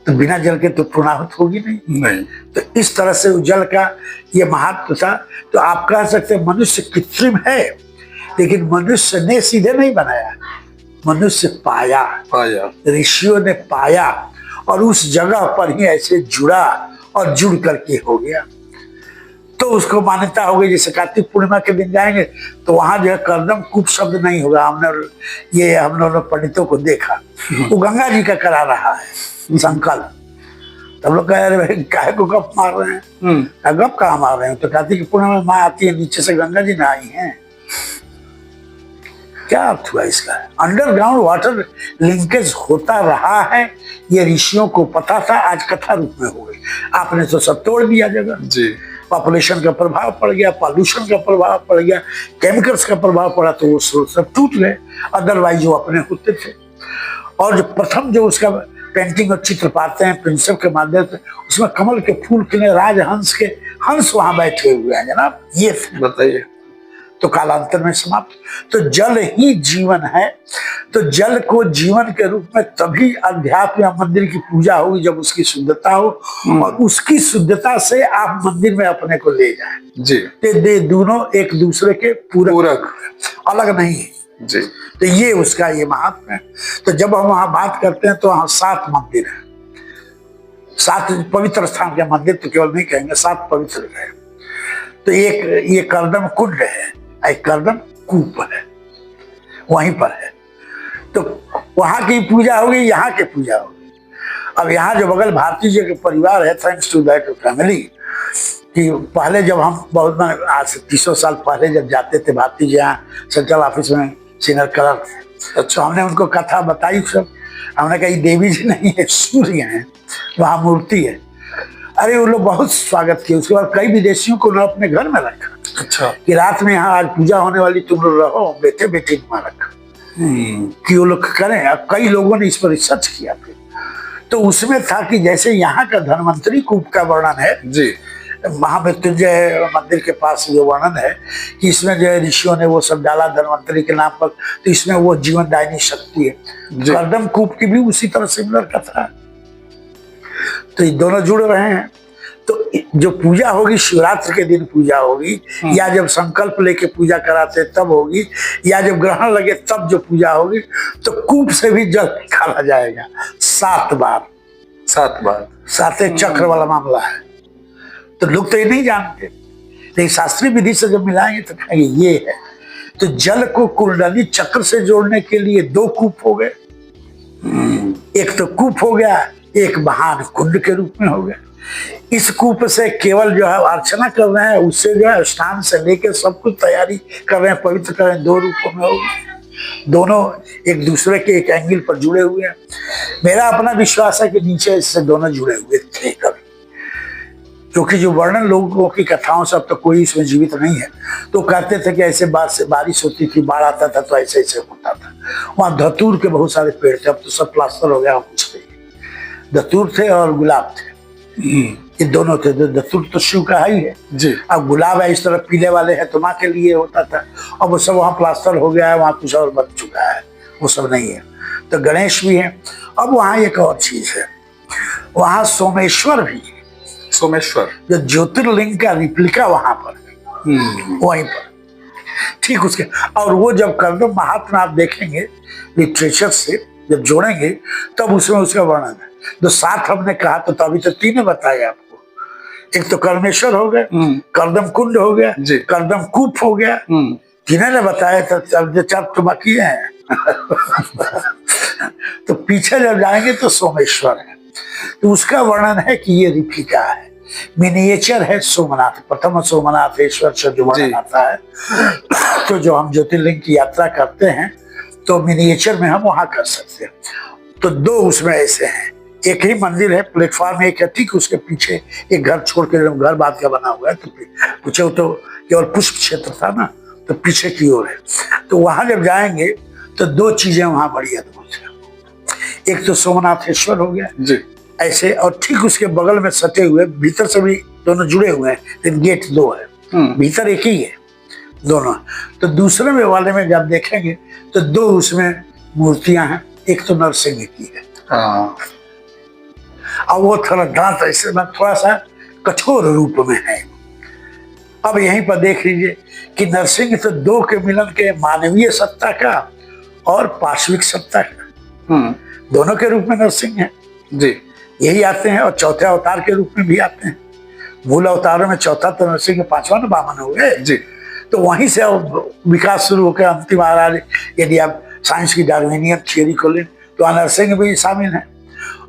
तो बिना जल के तो पूर्णाहुत होगी नहीं। तो इस तरह से जल का ये महत्व था। तो आप कह सकते हैं मनुष्य कृत्रिम है, लेकिन मनुष्य ने सीधे नहीं बनाया, मनुष्य पाया, ऋषियों ने पाया और उस जगह पर ही ऐसे जुड़ा और जुड़ करके हो गया। तो उसको मान्यता हो गई, जैसे कार्तिक पूर्णिमा के दिन जाएंगे तो वहां जो है कर्दम कूप शब्द नहीं होगा। हम लोगों पंडितों को देखा, वो गंगा जी का करा रहा है संकल्प। तब लोग कह रहे भाई काहे को गप मार रहे हैं, गप कहाँ मार रहे हैं, तो कार्तिक पूर्णिमा में माँ आती है, नीचे से गंगा जी ना आई है। क्या अर्थ हुआ इसका? अंडरग्राउंड वाटर लिंकेज होता रहा है, ये ऋषियों को पता था, आज कथा रूप में हो गई। आपने तो सब तोड़ दिया जगह जी। पॉपुलेशन का प्रभाव पड़ गया, पॉल्यूशन का प्रभाव पड़ गया, केमिकल्स का प्रभाव पड़ा, तो वो स्रोत सब टूट गए। अदरवाइज जो अपने होते थे। और जो प्रथम जो उसका पेंटिंग और चित्र पाते हैं प्रिंसिप के माध्यम से, उसमें कमल के फूल के राजहंस के हंस वहां बैठे हुए हैं जनाब। ये बताइए, तो कालांतर में समाप्त। तो जल ही जीवन है। तो जल को जीवन के रूप में तभी अध्यात्म या मंदिर की पूजा होगी जब उसकी शुद्धता हो, और उसकी शुद्धता से आप मंदिर में अपने को ले जाएं जी। ते दोनों एक दूसरे के पूरक, अलग नहीं है जी। तो ये उसका ये महत्व है। तो जब हम वहां बात करते हैं तो वहां 7 मंदिर है, 7 पवित्र स्थान के मंदिर तो केवल नहीं कहेंगे, 7 पवित्र है। तो एक ये कर्दम कुंड है, एक कर्दम कूप है, वहीं पर है। तो वहां की पूजा होगी, यहाँ की पूजा होगी। अब यहाँ जो बगल भारती जी के परिवार है, थैंक्स टू दैट फैमिली, कि पहले जब हम बहुत आज से 300 साल पहले जब जाते थे भारती जी यहाँ सेंट्रल ऑफिस में सीनियर कलर थे, अच्छा हमने उनको कथा बताई सब। हमने कहा देवी जी नहीं है, सूर्य है, वहाँ मूर्ति है। अरे वो लोग बहुत स्वागत किए। उसके बाद कई विदेशियों को उन्होंने अपने घर में रखा, अच्छा कि रात में यहाँ आज पूजा होने वाली, तुम लोग रहो, बेटे बेटे वहां रखा कि वो लोग करें। अब कई लोगों ने इस पर रिसर्च किया फिर, तो उसमें था कि जैसे यहाँ का धन्वंतरी कूप का वर्णन है जी, महामृत्युंजय मंदिर के पास जो वर्णन है कि इसमें जो ऋषियों ने वो सब डाला धन्वंतरी के नाम पर, तो इसमें वो जीवनदायिनी शक्ति है। कर्दम कूप की भी उसी तरह सिमिलर कथा है। तो ये दोनों जुड़ रहे हैं। तो जो पूजा होगी शिवरात्रि के दिन पूजा होगी, या जब संकल्प लेके पूजा कराते तब होगी, या जब ग्रहण लगे तब जो पूजा होगी। तो कूप से भी जल निकाला जाएगा 7 बार, 7 चक्र वाला मामला है। तो लोग तो ये नहीं जानते, लेकिन शास्त्रीय विधि से जब मिलाएंगे तो कहेंगे ये है। तो जल को कुंडली चक्र से जोड़ने के लिए 2 कूप हो गए, एक तो कूप हो गया, एक महान कुंड के रूप में हो गया। इस कूप से केवल जो है अर्चना कर रहे हैं, उससे जो है स्नान से लेकर सब कुछ तैयारी कर रहे हैं, पवित्र कर रहे हैं। 2 रूपों में हो गए, दोनों एक दूसरे के एक एंगल पर जुड़े हुए हैं। मेरा अपना विश्वास है कि नीचे इससे दोनों जुड़े हुए थे कभी, क्योंकि जो वर्णन लोगों की कथाओं से अब तो कोई इसमें जीवित नहीं है। तो कहते थे कि ऐसे बारिश होती थी, बाढ़ आता था तो ऐसे ऐसे होता था। वहाँ धतूर के बहुत सारे पेड़ थे, अब तो सब प्लास्टर हो गया, कुछ नहीं। धतूर थे और गुलाब थे, ये दोनों थे। धतूर तो शिव का ही है जी। अब गुलाब है इस तरह पीले वाले है, तो माँ के लिए होता था। अब वो सब वहाँ प्लास्टर हो गया है, वहाँ कुछ और बन चुका है, वो सब नहीं है। तो गणेश भी है। अब वहाँ एक और चीज है, वहाँ सोमेश्वर भी है। सोमेश्वर जो ज्योतिर्लिंग का रिप्लिका वहां पर वहीं पर ठीक उसके। और वो जब कर्दम महात्मा आप देखेंगे लिटरेचर से जब जोड़ेंगे तब उसमें उसका वर्णन है। जो 7 हमने कहा तो अभी तो 3 बताए आपको। एक तो कर्मेश्वर हो गए, कर्दम कुंड हो गया, कर्दम कूप हो गया, जिन्हें ने बताया था। 4 तो बाकी है। तो पीछे जब जाएंगे तो सोमेश्वर है। तो उसका वर्णन है कि ये रिप्लिका है, मिनिएचर है सोमनाथ। प्रथम सोमनाथेश्वर से जो वर्णन आता है, तो जो हम ज्योतिर्लिंग की यात्रा करते हैं तो मिनिएचर में हम वहां कर सकते हैं। तो 2 उसमें ऐसे हैं, एक ही मंदिर है, प्लेटफॉर्म एक है, ठीक उसके पीछे एक घर छोड़ के घर बात का बना हुआ है, तो पीछे तो केवल पुष्प क्षेत्र था ना, तो पीछे की ओर है। तो वहां जब जाएंगे तो दो चीजें वहां बड़ी अद्भुत है। एक तो सोमनाथेश्वर हो गया जी, ऐसे, और ठीक उसके बगल में सटे हुए, भीतर से भी दोनों जुड़े हुए हैं, लेकिन गेट दो है, भीतर एक ही है दोनों। तो दूसरे में वाले में जब देखेंगे तो दो उसमें मूर्तियां हैं, एक तो नरसिंह की है, हाँ, और वो थोड़ा दांत ऐसे में थोड़ा सा कठोर रूप में है। अब यहीं पर देख लीजिए कि नरसिंह तो दो के मिलन के मानवीय सत्ता का और पार्श्विक सत्ता का, दोनों के रूप में नरसिंह है जी, यही आते हैं, और चौथे अवतार के रूप में भी आते हैं। मूल अवतारों में चौथा तो नरसिंह, पांचवा न वामन हो गए जी। तो वहीं से अब विकास शुरू होकर अंतिम आ रहा है। यदि आप साइंस की डार्विनियन थियोरी को लें तो नरसिंह भी शामिल है,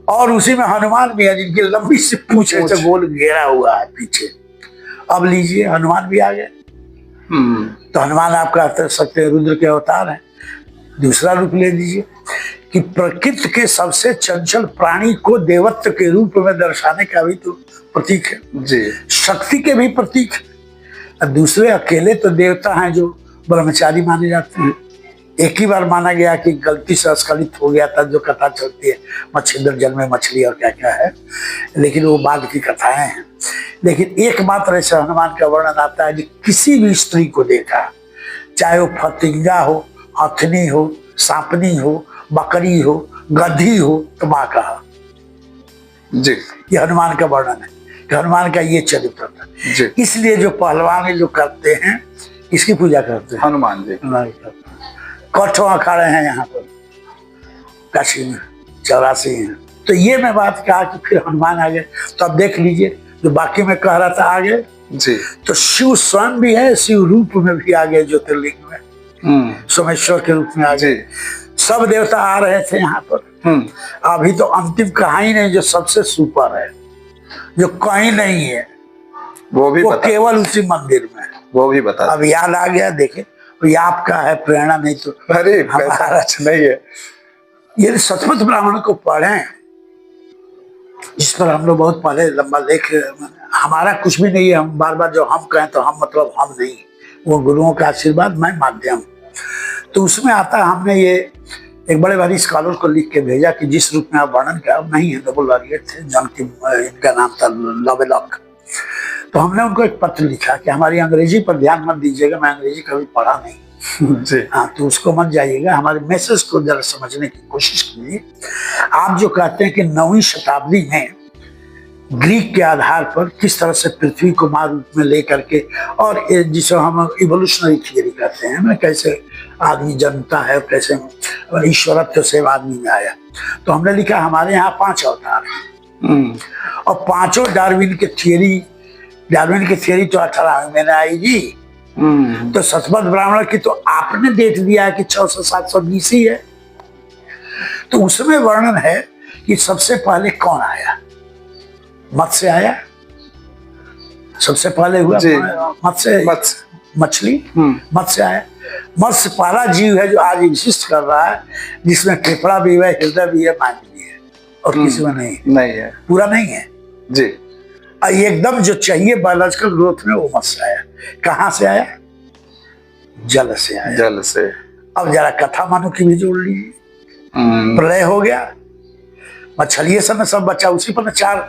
और उसी में हनुमान भी है जिनकी लंबी सी पूंछ से गोल घेरा हुआ है पीछे। अब लीजिए हनुमान भी आ गए। तो हनुमान आप कह सकते हैं रुद्र के अवतार हैं। दूसरा रूप ले लीजिए कि प्रकृति के सबसे चंचल प्राणी को देवत्व के रूप में दर्शाने का भी तो प्रतीक है जी, शक्ति के भी प्रतीक है। और दूसरे अकेले तो देवता हैं जो ब्रह्मचारी माने जाते हैं। एक ही बार माना गया कि गलती से अस्खलित हो गया था, जो कथा चलती है मच्छिंद्र जल में मछली और क्या क्या है, लेकिन वो बाद की कथाएं हैं। लेकिन एकमात्र ऐसे हनुमान का वर्णन आता है कि किसी भी स्त्री को देखा, चाहे वो फतिंगा हो, हथनी हो, सांपनी हो, बकरी हो, गधी हो, तो माँ कहा। जी, ये हनुमान का वर्णन है कि हनुमान का ये चरित्र था। जी, इसलिए जो पहलवान जो करते हैं इसकी पूजा करते हैं, हनुमान जी। कठो अखाड़े हैं यहाँ पर काशी में 84 हैं। तो ये मैं बात कहा कि फिर हनुमान आ गए। तो अब देख लीजिए जो बाकी में कह रहा था आगे, जी, तो शिव स्वयं भी है, शिव रूप में भी आ गए, ज्योतिर्लिंग में सोमेश्वर के रूप में आ गए। सब देवता आ रहे थे यहाँ पर। अभी तो अंतिम कहानी नहीं, जो सबसे सुपर है, जो कहीं नहीं है, वो केवल उसी मंदिर में, वो भी बता। अब याद आ गया। देखे ये आपका है प्रेरणा, नहीं तो अरे हमारा नहीं है। ये सतपथ ब्राह्मण को पढ़े, जिस पर हम लोग बहुत पहले लंबा लेख, हमारा कुछ भी नहीं है। हम बार बार जो हम कहें तो हम मतलब हम नहीं, वो गुरुओं का आशीर्वाद, मैं माध्यम। तो उसमें आता है, हमने ये एक बड़े भारी स्कॉलर को लिख के भेजा कि जिस रूप में आप वर्णन किया, नहीं है, डबल लॉरिएट थे, जॉन की इनका नाम था लवेलॉक। तो हमने उनको एक पत्र लिखा कि हमारी अंग्रेजी पर ध्यान मत दीजिएगा, मैं अंग्रेजी कभी पढ़ा नहीं जी, हाँ, तो उसको मत जाइएगा, हमारे मैसेज को जरा समझने की कोशिश कीजिए। आप जो कहते हैं कि 9वीं शताब्दी में ग्रीक के आधार पर किस तरह से पृथ्वी को माँ रूप में लेकर के, और जिसे हम इवोल्यूशनरी थियरी कहते हैं ना, कैसे आदमी जन्मता है और कैसे ईश्वरत्व से आदमी में आया। तो हमने लिखा हमारे यहाँ 5 अवतार हैं, और पांचों डार्विन की थियरी तो 18वें में आई जी। तो सतपथ ब्राह्मण की तो आपने देख दिया है कि 600-700 BC है। तो उसमें वर्णन है कि सबसे पहले कौन आया, मत्स्य आया, सबसे पहले हुआ मत्स्य, मछली, मत्स्य आया। मत्स्य पहला जीव है जो आज एग्जिस्ट कर रहा है, जिसमें फेफड़ा भी है, हृदय भी है, माइंड भी है, और किसी में नहीं है, पूरा नहीं है जी। एकदम जो चाहिए बायोलॉजिकल ग्रोथ में, वो मत्स्य आया। कहाँ से आया? जल से आया, जल से। अब जरा कथा मानो की भी जोड़ लीजिए। प्रलय हो गया, मछलिए समय सब बचा, उसी पर 4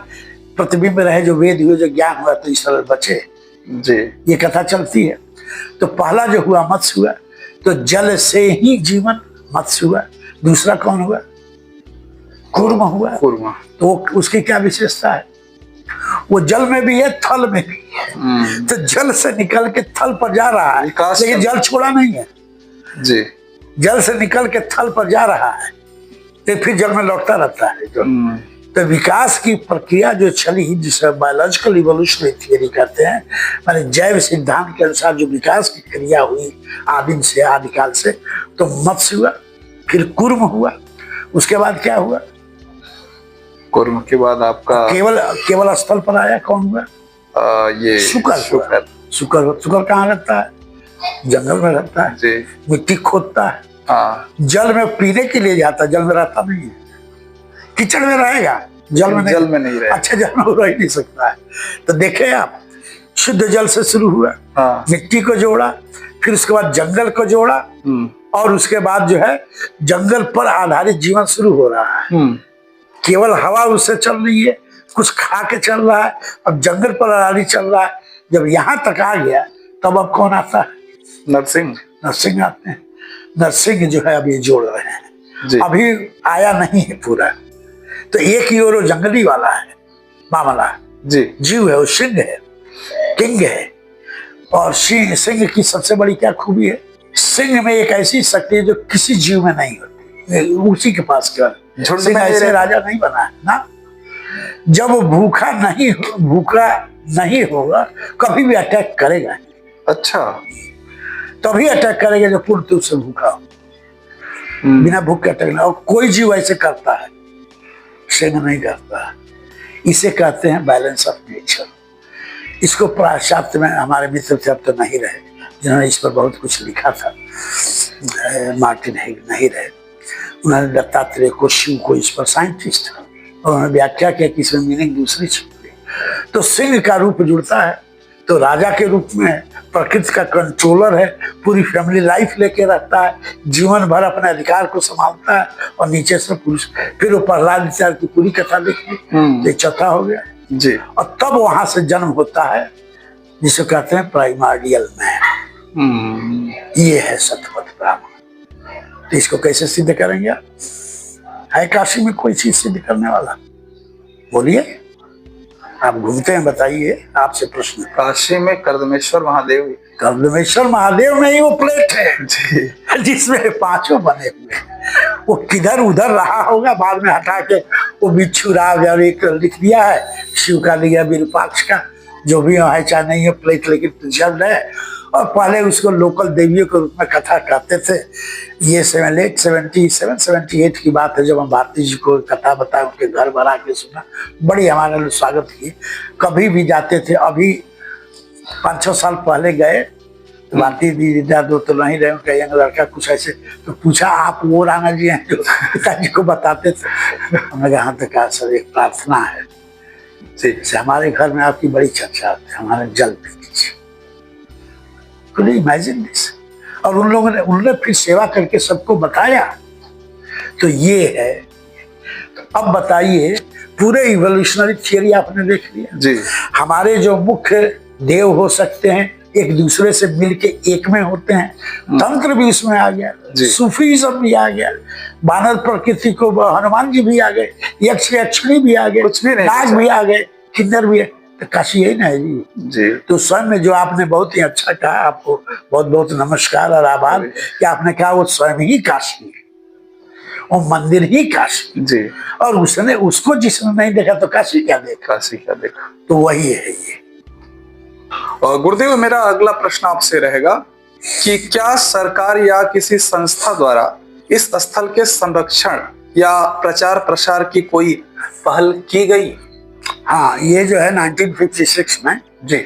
प्रतिबिंब रहे, जो वेद हुए, जो ज्ञान हुआ, तो ईश्वर बचे जी। ये कथा चलती है। तो पहला जो हुआ मत्स्य हुआ, तो जल से ही जीवन, मत्स्य हुआ। दूसरा कौन हुआ? कूर्म हुआ। तो उसकी क्या विशेषता है? वो जल में भी है, थल में भी है। तो जल से निकल के थल पर जा रहा है, लेकिन जल छोड़ा नहीं है जी। जल से निकल के थल पर जा रहा है, तो फिर जल में लौटता रहता है। तो विकास की प्रक्रिया जो चली, जिसे बायोलॉजिकल इवोल्यूशनरी थियरी कहते हैं, माने जैव सिद्धांत के अनुसार जो विकास की क्रिया हुई आदिम से, आदिकाल से, तो मत्स्य हुआ, फिर कूर्म हुआ, उसके बाद क्या हुआ? कूर्म के बाद आपका केवल स्थल पर आया, कौन हुआ? ये शुकर। शुकर कहाँ रहता है? जंगल में रहता है जी। मिट्टी खोदता है, हाँ। जल में पीने के लिए जाता है, जल में रहता नहीं है, कीचड़ में रहेगा, जल में जल में नहीं रहे। अच्छा जल में रह ही नहीं सकता है। तो देखे आप, शुद्ध जल से शुरू हुआ, हाँ। मिट्टी को जोड़ा, फिर उसके बाद जंगल को जोड़ा, और उसके बाद जो है जंगल पर आधारित जीवन शुरू हो रहा है। केवल हवा उससे चल रही है, कुछ खा के चल रहा है, अब जंगल पर आधारित चल रहा है। जब यहाँ तक आ गया तब अब कौन आता है? नरसिंह। नरसिंह आते हैं। नरसिंह जो है अब ये जोड़ रहे हैं जी। अभी आया नहीं है पूरा। तो एक ही और जंगली वाला है मामला जी। जीव है, वो सिंह है, किंग है। और सिंह की सबसे बड़ी क्या खूबी है? सिंह में एक ऐसी शक्ति है जो किसी जीव में नहीं होती, उसी के पास केवल। सिंह ऐसे राजा नहीं बना है ना। जब वो भूखा नहीं होगा कभी भी अटैक करेगा। अच्छा। तभी अटैक करेगा जब पूर्ण रूप से भूखा हो। बिना भूख के अटैक नहीं। और कोई जीव ऐसे करता है, सिंह नहीं करता। इसे कहते हैं बैलेंस ऑफ नेचर। इसको पाश्चात्य में हमारे मित्र थे, अब तो नहीं रहे, जिन्होंने इस पर बहुत कुछ लिखा था, मार्टिन हेग नहीं रहे। उन्होंने दत्तात्रेय को, शिव को, इस पर साइंटिस्ट, और उन्होंने व्याख्या किया कि इसमें मीनिंग दूसरी छिपी। तो सिंह का रूप जुड़ता है तो राजा के रूप में प्रकृति का कंट्रोलर है, पूरी फैमिली लाइफ लेके रहता है, जीवन भर अपने अधिकार को संभालता है, और नीचे से पुरुष। फिर वो प्रहलाद विचार की पूरी कथा लिखी, तो चौथा हो गया जी। और तब वहां से जन्म होता है जिसे कहते हैं प्राइमर्डियल मैन। ये है सतपथ ब्राह्मण। तो इसको कैसे सिद्ध करेंगे? है काशी में कोई चीज सिद्ध करने वाला? बोलिए, आप घूमते हैं, बताइए, आपसे प्रश्न। काशी में कर्दमेश्वर महादेव। कर्दमेश्वर महादेव में ही वो प्लेट है जी। जिसमें पांचों बने हुए हैं। वो किधर उधर रहा होगा, बाद में हटा के वो बिच्छू राग और एक लिख दिया है, शिव का लिया, विरूपाक्ष का, जो भी है चाहे नहीं है प्लेट, लेकिन जल्द है। और पहले उसको लोकल देवियों के रूप में कथा कहते थे। ये 77-78 की बात है, जब हम भारती जी को कथा बताए, उनके घर भरा के सुना, बड़ी हमारे लोग स्वागत की। कभी भी जाते थे, अभी 5-6 साल पहले गए, भारती जी दो तो नहीं रहे, उनका यंग लड़का कुछ ऐसे, तो पूछा आप वो राणा जी हैं जो पिताजी को बताते थे? हमने कहा हाँ। तो कहा सर एक प्रार्थना है से हमारे घर में आपकी बड़ी चर्चा होती है, हमारे जल पी लीजिए। Imagine this. और उन्होंने फिर सेवा करके सबको बताया। तो ये है। तो अब बताइए, पूरे इवोल्यूशनरी थियरी आपने देख लिया जी। हमारे जो मुख्य देव हो सकते हैं एक दूसरे से मिलके एक में होते हैं, तंत्र भी इसमें आ गया, सूफीज्म भी आ गया, वानर प्रकृति को हनुमान जी भी आ गए, यक्ष यक्षिणी भी आ गए, नाग भी आ गए, किन्नर भी है। तो काशी यही ना है जी। तो स्वयं में जो आपने बहुत ही अच्छा कहा, आपको बहुत बहुत नमस्कार और आभार कि आपने कहा वो स्वयं ही काशी है, वो मंदिर ही काशी जी। और उसको जिसने नहीं देखा तो काशी क्या देखा? तो वही है ये। गुरुदेव, मेरा अगला प्रश्न आपसे रहेगा कि क्या सरकार या किसी संस्था द्वारा इस स्थल के संरक्षण या प्रचार प्रसार की कोई पहल की गई? हाँ, ये जो है 1956 में जी।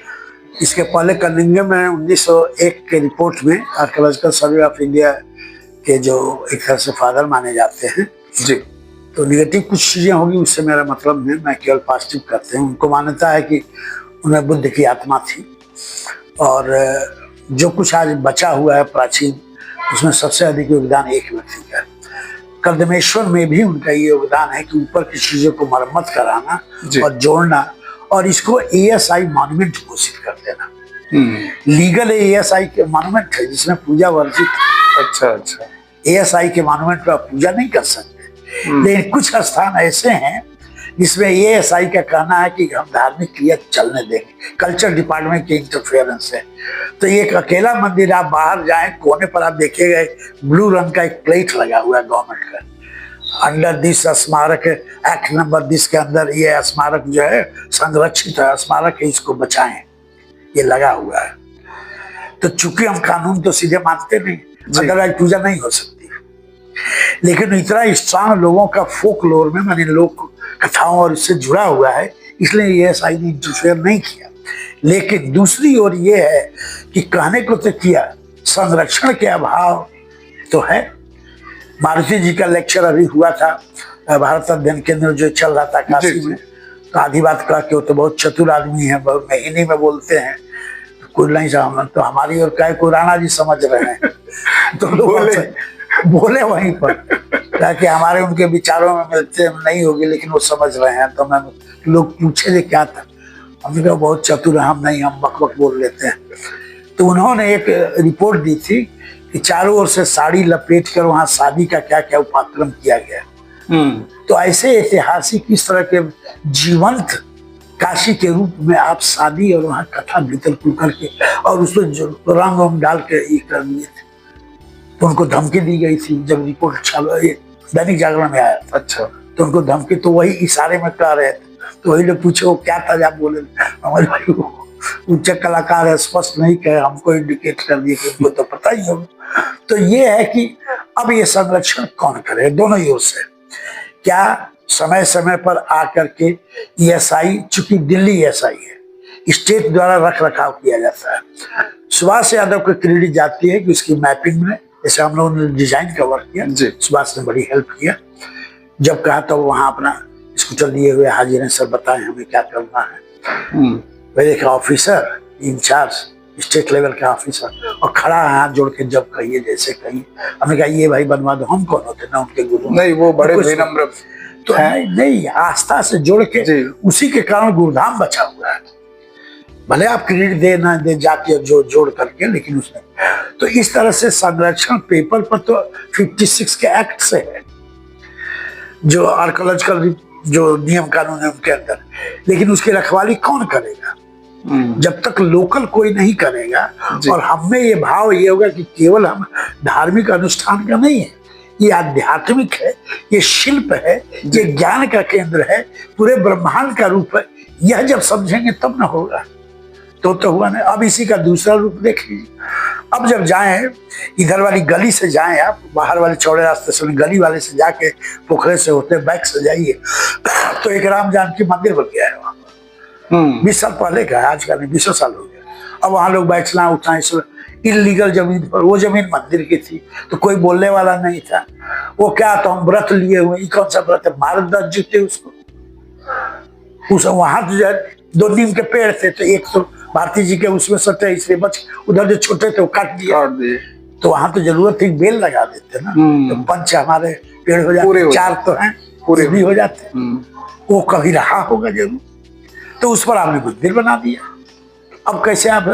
इसके पहले कनिंघम में 1901 के रिपोर्ट में आर्कियोलॉजिकल सर्वे ऑफ इंडिया के जो एक तरह से फादर माने जाते हैं जी। तो निगेटिव कुछ चीजें होगी, उससे मेरा मतलब नहीं, मैं केवल पॉजिटिव करते हैं। उनको मान्यता है कि उनमें बुद्ध की आत्मा थी, और जो कुछ आज बचा हुआ है प्राचीन, उसमें सबसे अधिक योगदान एक व्यक्ति का है। कर्दमेश्वर में भी उनका ये योगदान है कि ऊपर की चीजों को मरम्मत कराना और जोड़ना, और इसको ASI मॉन्यूमेंट घोषित कर देना। लीगल ASI के मॉन्यूमेंट है जिसमें पूजा वर्जित। अच्छा। ASI के मॉन्यूमेंट पर आप पूजा नहीं कर सकते, लेकिन कुछ स्थान ऐसे हैं जिसमें ASI का कहना है कि हम धार्मिक क्रिया चलने देंगे, कल्चर डिपार्टमेंट की इंटरफेरेंस है। तो एक अकेला मंदिर, आप बाहर जाएं कोने पर आप देखिएगा ब्लू रंग का एक प्लेट लगा हुआ है गवर्नमेंट का, अंडर दिस स्मारक एक्ट नंबर दिस के अंदर ये स्मारक जो है संरक्षित है, स्मारक है, इसको बचाएं, ये लगा हुआ है। तो चूंकि हम कानून तो सीधे मानते नहीं, अदरवाइज पूजा नहीं हो सकती, लेकिन इतना स्ट्रांग लोगों का फोकलोर में, माने लोक कथाओं और इससे जुड़ा हुआ है, इसलिए ASI ने इंटरफेयर नहीं किया। लेकिन दूसरी ओर ये है कि कहने को तो किया, संरक्षण के अभाव तो है। मारुति जी का लेक्चर अभी हुआ था भारत अध्ययन केंद्र जो चल रहा था काशी में, तो आधी बात कहा कि वो तो बहुत चतुर आदमी है, बहुत हिंदी में बोलते हैं, कुछ नहीं समझ, तो हमारी और क्या को राणा जी समझ रहे हैं तो बोले वहीं पर, ताकि हमारे उनके विचारों में मिलते नहीं होगी, लेकिन वो समझ रहे हैं। तो मैं लोग पूछे थे क्या था, हमने कहा बहुत चतुर है, हम नहीं, हम बक बक बोल लेते हैं। तो उन्होंने एक रिपोर्ट दी थी कि चारों ओर से साड़ी लपेट कर वहाँ शादी का क्या क्या उपक्रम किया गया। तो ऐसे ऐतिहासिक इस तरह के जीवंत काशी के रूप में आप शादी और वहाँ कथा भीतर खुल करके और उसमें जो रंग वंग डाल के ये कर दिए थे। तो उनको धमकी दी गई थी जब रिपोर्ट दैनिक जागरण में आया था। अच्छा, तो उनको धमकी, तो वही इशारे में कह रहे थे। तो वही लोग पूछे वो क्या था, आप बोले हमारे भाई उच्च कलाकार है, स्पष्ट नहीं कहे, हमको इंडिकेट कर दिए कि उनको तो पता ही होगा। तो ये है कि अब ये संरक्षण कौन करे, दोनों ही ओर से। क्या समय समय पर आकर के ESI, चूंकि दिल्ली ESI है, स्टेट द्वारा रख रखाव किया जाता है, सुभाष यादव को क्रेडिट जाती है कि उसकी मैपिंग में, जैसे हम लोगों ने डिजाइन का वर्क किया, सुभाष ने बड़ी हेल्प किया। जब कहा तो वहाँ अपना स्कूटर लिए हुए हाजिर हैं, सर बताएं हमें क्या करना है। मेरे का ऑफिसर इंचार्ज, स्टेट लेवल का ऑफिसर, और खड़ा है हाथ जोड़ के, जब कहिए जैसे कहिए। हमने कहा ये भाई बनवा दो, हम कौन होते ना उनके गुरु, नहीं वो बड़े विनम्र तो नहीं, आस्था से जोड़ के, उसी के कारण गुरुधाम बचा हुआ है। भले आप क्रेडिट दे ना दे जाके जोड़ करके, लेकिन उसने तो इस तरह से संरक्षण पेपर पर तो 56 के एक्ट से है, जो आर्कोलॉजिकल जो नियम कानून है उनके अंदर, लेकिन उसकी रखवाली कौन करेगा जब तक लोकल कोई नहीं करेगा। और हमें ये भाव ये होगा कि केवल हम धार्मिक अनुष्ठान का नहीं है, ये आध्यात्मिक है, ये शिल्प है, ये ज्ञान का केंद्र है, पूरे ब्रह्मांड का रूप है। यह जब समझेंगे तब ना होगा। तो हुआ नहीं। अब इसी का दूसरा रूप देख लीजिए। अब जब जाएं, इधर वाली गली से जाएं, आप बाहर वाले चौड़े रास्ते से, गली वाले से जाके पोखरे से होते बैक से जाइए, तो एक राम जानकी मंदिर बन गया है वहाँ। 20 साल पहले का है, आज का नहीं, 20 साल हो गया। अब वहाँ लोग बैठना उठना इस इलीगल जमीन पर, वो जमीन मंदिर की थी, तो कोई बोलने वाला नहीं था। वो क्या, तो हम व्रत लिए हुए, कौन सा व्रत है, मार 10 जूते उसको। उस वहां तो जो 2 नीम के पेड़ थे, तो एक तो भारती जी के उसमें सटे, इसलिए बच, उधर जो छोटे थे वो काट दिए। तो वहां तो जरूरत थी बेल लगा देते ना, तो 5 हमारे पेड़ हो जाते, 4 तो हैं पूरे भी हो जाते। वो कभी रहा होगा जरूर, तो उस पर आपने मंदिर बना दिया। अब कैसे आप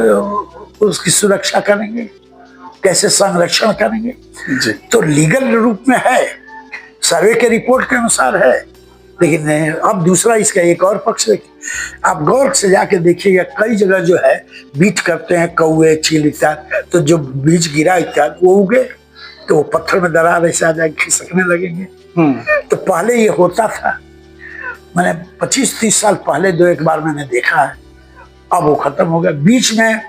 उसकी सुरक्षा करेंगे, कैसे संरक्षण करेंगे जी? तो लीगल रूप में है, सर्वे के रिपोर्ट के अनुसार है, लेकिन अब दूसरा इसका एक और पक्ष देखिए। आप गौर से जाके देखिएगा, कई जगह जो है बीट करते हैं कौए चील इत्यादि, तो जो बीज गिरा इत्यादि वो उगे, तो वो पत्थर में दरार ऐसे आ जाए, खिसकने लगेंगे। तो पहले ये होता था, मैंने 25-30 साल पहले 2-1 बार मैंने देखा है, अब वो खत्म हो गया। बीच में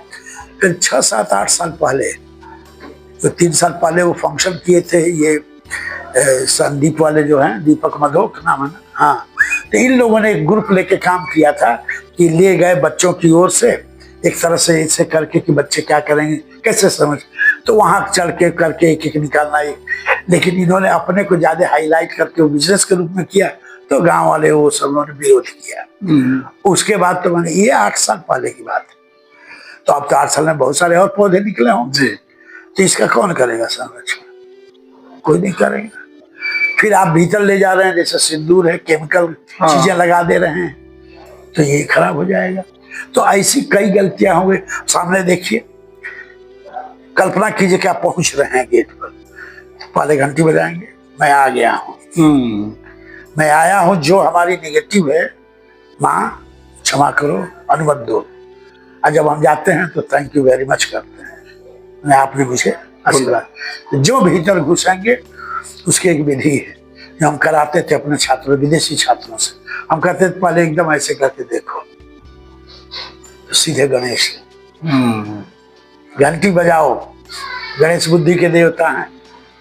6-7-8 साल पहले, तो 3 साल पहले वो फंक्शन किए थे, ये संदीप वाले जो हैं, दीपक मधोक नाम है ना, हाँ, तो इन लोगों ने एक ग्रुप लेके काम किया था कि ले गए बच्चों की ओर से, एक तरह से इसे करके कि बच्चे क्या करेंगे, कैसे समझ, तो वहां चढ़ के करके एक निकालना। लेकिन इन्होंने अपने को ज्यादा हाईलाइट करके वो बिजनेस के रूप में किया, तो गांव वाले वो सब लोगों ने विरोध किया। उसके बाद तो मैंने, ये 8 साल पहले की बात है, तो अब तो 8 साल में बहुत सारे और पौधे निकले होंगे, तो इसका कौन करेगा संरक्षण? कोई नहीं करेगा। फिर आप भीतर ले जा रहे हैं, जैसे सिंदूर है, केमिकल चीजें लगा दे रहे हैं, तो ये खराब हो जाएगा। तो ऐसी कई गलतियां होंगी। सामने देखिए, कल्पना कीजिए कि आप पहुंच रहे हैं गेट पर, पहले घंटी बजाएंगे, मैं आ गया हूँ, मैं आया हूँ, जो हमारी नेगेटिव है माँ क्षमा करो, अनुमति दो। और जब हम जाते हैं तो थैंक यू वेरी मच करते हैं, मैं आपने मुझे आशीर्वाद। जो भीतर घुसेंगे उसकी एक विधि है जो हम कराते थे अपने छात्रों, विदेशी छात्रों से। हम कहते थे पहले एकदम ऐसे करके देखो, तो सीधे गणेश घंटी बजाओ, गणेश बुद्धि के देवता हैं,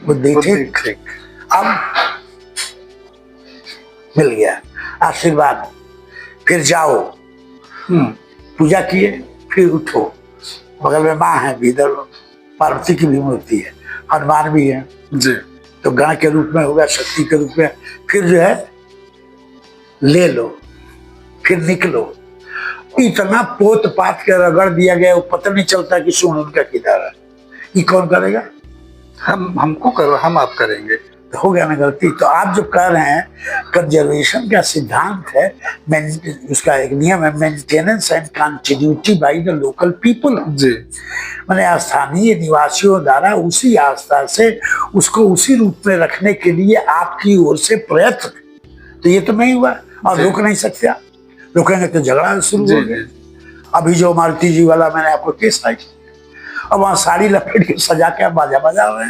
बुद्धि ठीक। अब मिल गया आशीर्वाद। फिर जाओ, पूजा किए, फिर उठो, बगल में माँ है, भीतर पार्वती की भी मूर्ति है, हनुमान भी है जी, तो गण के रूप में होगा, शक्ति के रूप में। फिर जो है ले लो, फिर निकलो। इतना पोत पात के रगड़ दिया गया, वो पता नहीं चलता कि सुन उनका किधर है। ये कौन करेगा? हम आप करेंगे तो हो गया ना गलती। तो आप जो कह रहे हैं कंजर्वेशन का सिद्धांत है, उसका एक नियम है, maintenance and continuity by the local people. जी, मैंने स्थानीय निवासियों द्वारा उसी आस्था से उसको उसी रूप में रखने के लिए आपकी ओर से प्रयत्न। तो ये तो नहीं हुआ और रोक नहीं सकते आप। रोकेंगे तो झगड़ा शुरू हो गया। अभी जो मारुति जी वाला मैंने आपको केस आई, अब वहां साड़ी लपेट के सजा के आप बाजा बजा रहे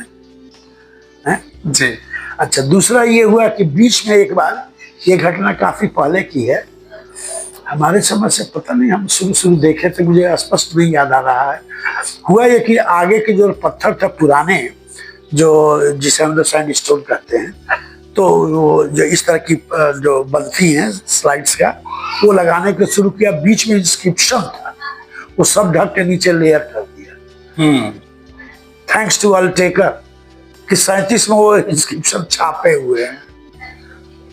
हैं जी। अच्छा, दूसरा ये हुआ कि बीच में एक बार, ये घटना काफी पहले की है, हमारे समझ से पता नहीं, हम शुरू देखे थे, मुझे स्पष्ट नहीं याद आ रहा है। हुआ ये कि आगे के जो पत्थर थे पुराने, जो जिसे हम लोग सैंडस्टोन कहते हैं, तो वो जो इस तरह की जो बनती हैं स्लाइड्स का, वो लगाने के शुरू किया। बीच में इंस्क्रिप्शन था, वो सब ढक के नीचे लेयर कर दिया। थैंक्स टू अल्टेकर कि 37 में वो इंस्क्रिप्शन छापे हुए हैं।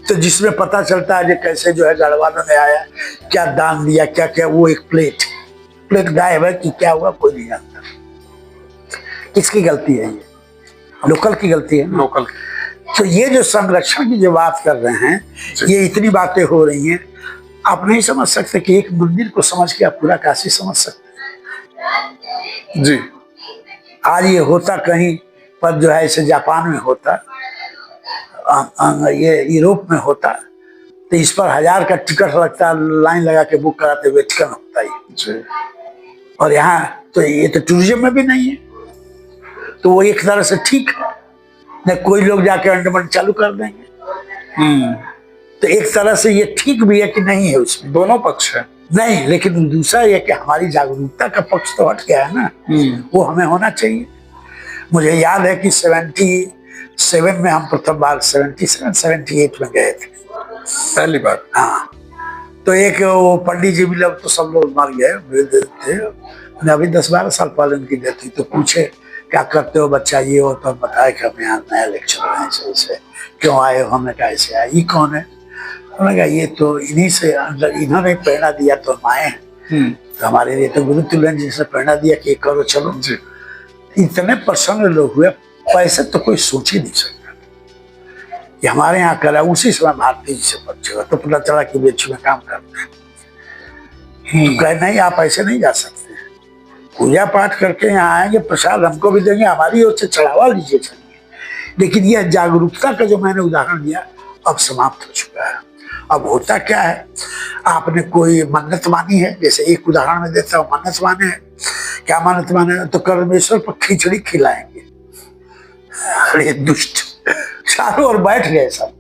तो जिसमें पता चलता है कि कैसे जो है गढ़वालों ने आया, क्या दान दिया, क्या क्या। वो एक प्लेट गायब है कि क्या हुआ कोई नहीं जानता। किसकी गलती है ये? लोकल की गलती है ना? लोकल। तो ये जो संरक्षण की जो बात कर रहे हैं, ये इतनी बातें हो रही हैं, आप नहीं समझ सकते कि एक मंदिर को समझ के आप पूरा काशी समझ सकते जी। आज ये होता कहीं पर जो है, इसे जापान में होता, ये यूरोप में होता, तो इस पर 1000 का टिकट लगता, लाइन लगा के बुक कराते हुए टिकट होता ही जी। और यहाँ तो ये तो टूरिज्म में भी नहीं है। तो वो एक तरह से ठीक है, न कोई लोग जाके अंडमान चालू कर देंगे। तो एक तरह से ये ठीक भी है कि नहीं है, उसमें दोनों पक्ष है। नहीं, लेकिन दूसरा ये कि हमारी जागरूकता का पक्ष तो हट गया है ना, वो हमें होना चाहिए। मुझे याद है कि 77 में हम प्रथम बार 78 में गए थे पहली बार। हाँ, तो एक वो पंडित जी मिले, तो सब लोग मर गए, वृद्ध थे। अभी 10-12 साल पहले उनकी डेथ हुई। तो पूछे क्या करते हो बच्चा, ये हो, तो बताया कि हम यहाँ नया लेक्चर आए से क्यों आए हो? हमने कहा ऐसे आए। ये कौन है? उन्होंने कहा ये तो इन्हीं से, इन्होंने प्रेरणा दिया तो हम आए हैं। तो हमारे लिए तो गुरु तुल्यन जी से प्रेरणा दिया कि करो चलो जी। इतने प्रसन्न लोग हुए, पैसे तो कोई सोच ही नहीं सकता कि हमारे यहाँ करा। उसी समय भारती जी से परिचय, तो पता चला कि बेच में काम करते हैं। तो कहे नहीं, आप ऐसे नहीं जा सकते, पूजा पाठ करके यहाँ आएंगे, प्रसाद हमको भी देंगे, हमारी ओर से चढ़ावा लीजिए चलिए। लेकिन यह जागरूकता का जो मैंने उदाहरण दिया, अब समाप्त हो चुका है। अब होता क्या है, आपने कोई मन्नत मानी है, जैसे एक उदाहरण में देता हूँ, मन्नत माने है, क्या मन्नत माने? तो कर्मेश्वर पर खिचड़ी खिलाएंगे। अरे दुष्ट, चारों ओर बैठ गए सब,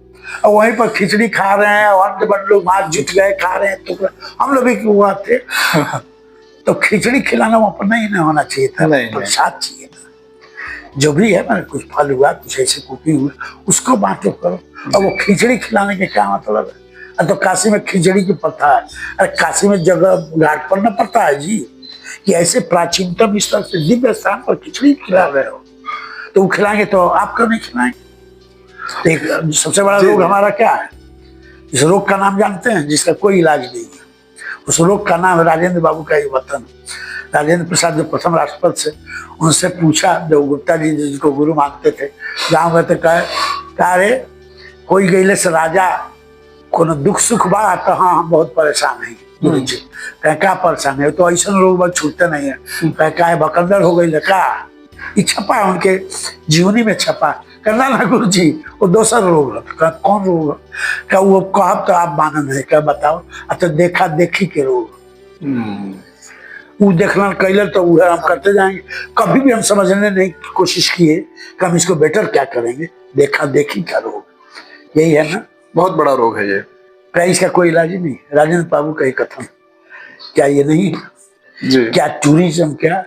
और वहीं पर खिचड़ी खा रहे हैं, और लोग हाथ जुट गए खा रहे हैं। तो हम लोग भी हुआ थे तो खिचड़ी खिलाना वहां पर नहीं होना चाहिए था, प्रसाद चाहिए था। जो भी है, मैंने कुछ फल हुआ, कुछ ऐसे कुकिंग हुआ, उसको बांटो करो। और वो खिचड़ी खिलाने के क्या मतलब है? तो काशी में खिचड़ी की प्रथा है। अरे काशी में जगह घाट पर न पड़ता है जी, कि ऐसे प्राचीनतम स्थल से दिव्य स्थान पर खिचड़ी खिला रहे हो, तो वो खिलाएंगे तो आप क्यों नहीं खिलाएंगे? तो एक सबसे बड़ा रोग हमारा क्या है? इस रोग का नाम जानते हैं, जिसका कोई इलाज नहीं है। उस रोग का नाम है राजेंद्र बाबू का ही वतन। राजेंद्र प्रसाद जो प्रथम राष्ट्रपति से, उनसे पूछा, जो गुप्ता जी जिसको गुरु मानते थे, गाँव गए तो कहा रे कोई गईले से राजा को दुख सुख बा? तो हाँ, हम बहुत परेशान हैं गुरु जी। क्या परेशान है? तो ऐसा रोग छूटते नहीं है। क्या है, भकंदर हो गई का? ये छपा है उनके जीवनी में, छपा। कहना ना गुरु जी, वो दूसरा रोग है। कौन रोग है? क्या वो कहब तो आप मानन है, क्या बताओ? तो देखा देखी के रोग, वो देखना कैलर तो वो हम करते जाएंगे। कभी भी हम समझने नहीं की कोशिश किए कि हम इसको बेटर क्या करेंगे। देखा देखी का रोग, यही है ना, बहुत बड़ा रोग है ये। क्या इसका कोई इलाज ही नहीं? राजेंद्र बाबू का ही कथन, क्या ये नहीं जी? क्या टूरिज्म, क्या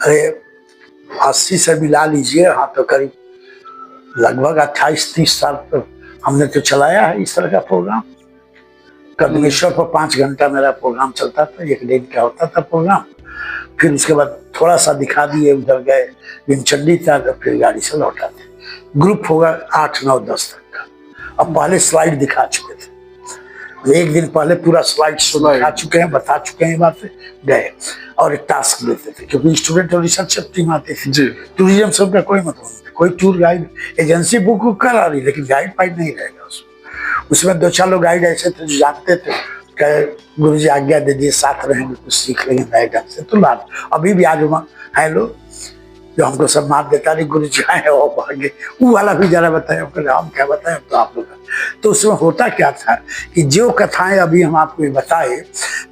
अरे 80 से मिला लीजिए, हाँ, तो करीब लगभग 28-30 साल तो हमने तो चलाया है इस तरह का प्रोग्राम। कदमेश्वर पर 5 घंटा मेरा प्रोग्राम चलता था, 1 दिन का होता था प्रोग्राम। फिर उसके बाद थोड़ा सा दिखा दिए, उधर गए, विंचंडी था, तो फिर गाड़ी से लौटाते। ग्रुप होगा 8, 9, 10 तक का। अब पहले स्लाइड दिखा चुके थे, एक दिन पहले पूरा स्लाइड दिखा चुके हैं, बता चुके हैं बातें, गए और एक टास्क देते थे क्योंकि स्टूडेंट और रिसर्च टीम आती थी। टूरिज्म सब का कोई मतलब नहीं, कोई टूर गाइड एजेंसी बुक करा रही लेकिन गाइड फाइड नहीं रहेगा उसमें 2-4 लोग गाइड ऐसे थे जो जानते थे, गुरु जी आज्ञा दे दिए, साथ रहेंगे कुछ सीख लेंगे नए ढंग से। तो बात अभी भी आज है लोग जो हमको सम्मान देता नहीं, गुरु जी आए और भागे, वो वाला भी जरा बताए, हम क्या बताएं तो आप लोग। तो उसमें होता क्या था कि जो कथाएं अभी हम आपको ये बताए,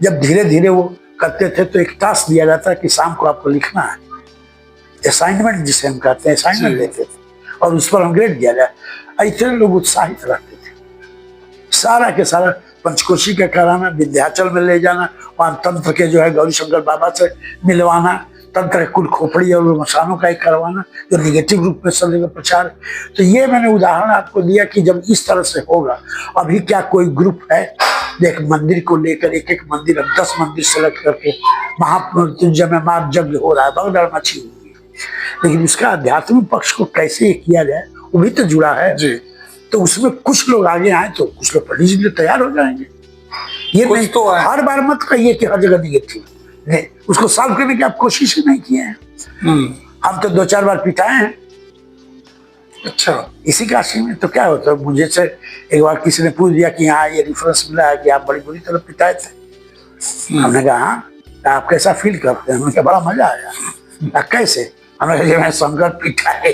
जब धीरे धीरे वो करते थे तो एक टास्क दिया जाता है कि शाम को आपको लिखना है, असाइनमेंट जिसे हम कहते हैं, असाइनमेंट देते थे और उस पर हम ग्रेड दिया जाए। इतने लोग उत्साहित रहते थे, सारा के सारा पंचकोशी का कराना, विंध्याचल में ले जाना, वहाँ तंत्र के जो है गौरी शंकर बाबा से मिलवाना, तंत्र कुल खोपड़ी और मसानों का एक करवाना जो निगेटिव रूप में चलेगा प्रचार। तो ये मैंने उदाहरण आपको दिया कि जब इस तरह से होगा, अभी क्या कोई ग्रुप है एक मंदिर को लेकर, एक मंदिर, 10 मंदिर सेलेक्ट करके महामृत्युंजय में मार यज्ञ हो रहा है, बगदार मची हुई है, लेकिन उसका आध्यात्मिक पक्ष को कैसे किया जाए वो भी तो जुड़ा है जी। तो उसमें कुछ लोग आगे आए तो कुछ लोग पढ़ने के लिए तैयार हो जाएंगे। ये नहीं तो हर बार मत कहिए कि हर जगह निगेटिव नहीं, उसको सॉल्व करने की आप कोशिश ही नहीं किए हैं। हम तो 2-4 बार पिटाए हैं। अच्छा, इसी काशी में तो क्या होता है, मुझे से एक बार किसी ने पूछ दिया कि हाँ ये रेफरेंस मिला है कि आप बड़ी बुरी तरह पिटाए थे। हमने कहा हाँ, आप कैसा फील करते हैं? हमने कहा बड़ा मजा आया। कैसे? हमने कहा मैं शंकर पिटाए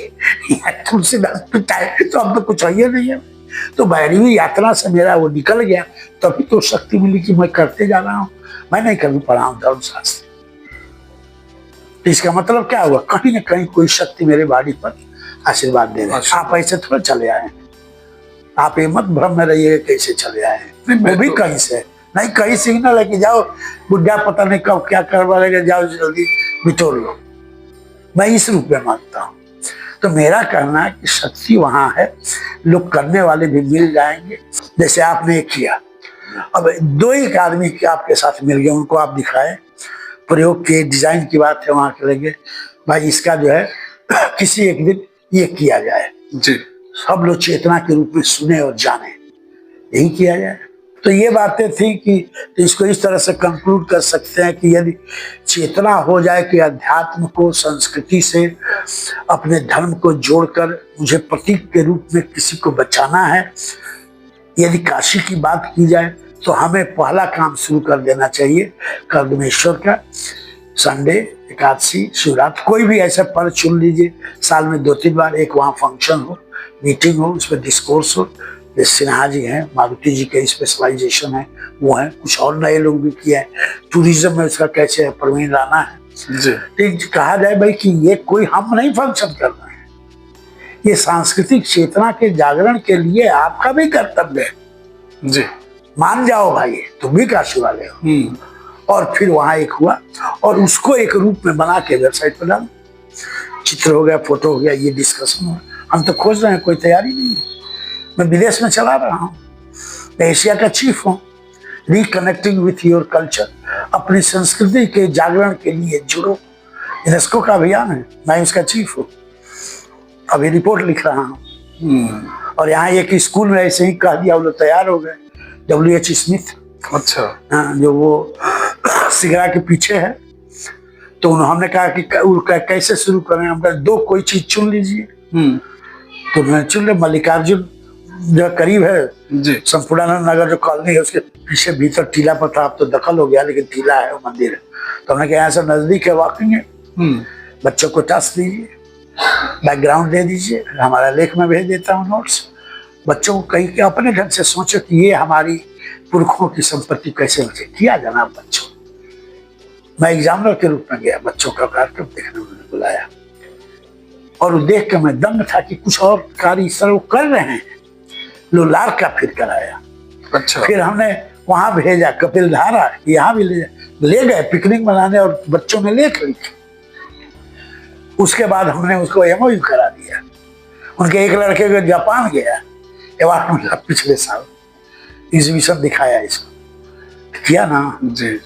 या तुलसीदास पिटाए तो अब तो कुछ है नहीं है। तो भैरवी यात्रा से मेरा वो निकल गया, तभी तो शक्ति मिली कि मैं करते जा रहा हूँ। मैं नहीं कभी पढ़ा हूँ धर्मशास्त्र, तो इसका मतलब क्या हुआ, कहीं ना कहीं कोई शक्ति मेरे बॉडी पर आशीर्वाद दे रहे। आप ऐसे थोड़ा चले आए, आप ये मत भ्रम में रहिए कैसे चले आए, वो भी कहीं से नहीं, कहीं सिग्नल है कि जाओ बुढ़ा पता नहीं कब क्या करवा लेगा, जाओ जल्दी बिटोर लो। मैं इस रूप में मानता हूँ। तो मेरा कहना है कि शक्ति वहां है, लोग करने वाले भी मिल जाएंगे। जैसे आपने किया, अब 2-1 आदमी के आपके साथ मिल गए, उनको आप दिखाए, प्रयोग के डिजाइन की बात है, वहां के लगे भाई इसका जो है किसी एक दिन ये किया जाए जी, सब लोग चेतना के रूप में सुने और जाने, यही किया जाए। तो ये बातें थी कि तो इसको इस तरह से कंक्लूड कर सकते हैं कि यदि चेतना हो जाए कि अध्यात्म को संस्कृति से अपने धर्म को जोड़कर मुझे प्रतीक के रूप में किसी को बचाना है, यदि काशी की बात की जाए तो हमें पहला काम शुरू कर देना चाहिए कर्दमेश्वर का। संडे, एकादशी, शिवरात्रि, कोई भी ऐसा पर्व चुन लीजिए, साल में 2-3 बार एक वहाँ फंक्शन हो, मीटिंग हो, उस पर डिस्कोर्स हो। सिन्हा जी हैं, मारुति जी के स्पेशलाइजेशन है, वो है, कुछ और नए लोग भी किए हैं। टूरिज्म में उसका कैसे है, प्रवीण राणा है जी। तो कहा जाए भाई कि ये कोई हम नहीं फंक्शन कर रहे हैं, ये सांस्कृतिक चेतना के जागरण के लिए आपका भी कर्तव्य है जी। मान जाओ भाई तुम भी काशी वाले हो। और फिर वहां एक हुआ और उसको एक रूप में बना के वेबसाइट पर डाल, चित्र हो गया, फोटो हो गया, ये डिस्कशन हो। हम तो खोज रहे हैं, कोई तैयारी नहीं है। मैं विदेश में चला रहा हूँ, मैं एशिया का चीफ हूँ। रिकनेक्टिंग विथ योर कल्चर, अपनी संस्कृति के जागरण के लिए जुड़ो, यूनेस्को का अभियान है, मैं उसका चीफ हूँ। अभी रिपोर्ट लिख रहा हूँ और यहाँ एक स्कूल में ऐसे ही कह दिया, वो लोग तैयार हो गए। WH स्मिथ, अच्छा हाँ, जो वो सिगरा के पीछे है, तो उन्होंने कहा कि कैसे शुरू करें। हम कहा 2 कोई चीज चुन लीजिए। तो मैंने चुन लिया मल्लिकार्जुन जो करीब है जी, संपूर्णानंद नगर जो कॉलोनी है उसके पीछे भीतर टीला पर था, अब तो दखल हो गया, लेकिन टीला है, वो मंदिर है। तो हमने कहा यहाँ से नजदीक है, वॉकिंग है। बच्चों को टास्क दीजिए, बैकग्राउंड दे दीजिए, हमारा लेख में भेज देता हूँ नोट्स। बच्चों को कहीं के अपने ढंग से सोचो कि ये हमारी पुरखों की संपत्ति कैसे बचे, किया जाना बच्चों। मैं एग्जामिनर के रूप में गया, बच्चों का कार्यक्रम देखने उन्होंने बुलाया और देख के मैं दंग था कि कुछ और कार्य इस तरह कर रहे हैं। लोलार का फिर कराया, अच्छा, फिर हमने वहां भेजा कपिल धारा, यहाँ भी ले गए पिकनिक मनाने और बच्चों ने लेख लिखे। उसके बाद हमने उसको MOU करा दिया। उनके एक लड़के को जापान गया, अवार्ड मिला पिछले साल, एग्जीबिशन दिखाया, इसको किया ना जी।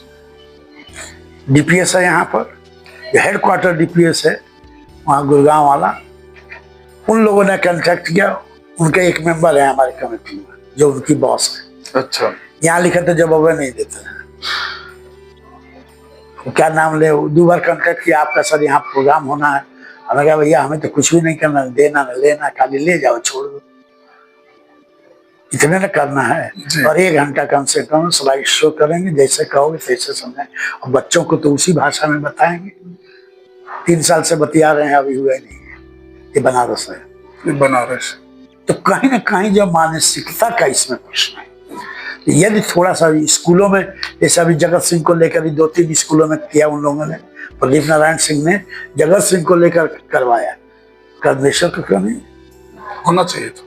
DPS है यहाँ पर, हेडक्वार्टर DPS है वहाँ गुड़गांव वाला, उन लोगों ने कांटेक्ट किया, उनके एक मेंबर है हमारे कमेटी में जो उनकी बॉस है। अच्छा। यहाँ लिखा तो जवाब नहीं देते हैं, क्या नाम ले, 2 बार कांटेक्ट किया, आपका सर यहाँ प्रोग्राम होना है। हमने कहा भैया हमें तो कुछ भी नहीं करना, देना न लेना, खाली ले जाओ छोड़ दो, इतने न करना है। और 1 घंटा कम से कम स्लाइड शो करेंगे, जैसे कहोगे तैसे समझें, और बच्चों को तो उसी भाषा में बताएंगे। 3 साल से बतिया रहे हैं, अभी हुआ नहीं है। ये बनारस है, ये बनारस। तो कहीं ना कहीं जो मानसिकता का इसमें प्रश्न है। यदि थोड़ा सा स्कूलों में, जैसे अभी जगत सिंह को लेकर 2-3 स्कूलों में किया उन लोगों ने, प्रदीप नारायण सिंह ने जगत सिंह को लेकर करवाया, कर्मेश्वर को क्यों नहीं होना चाहिए था।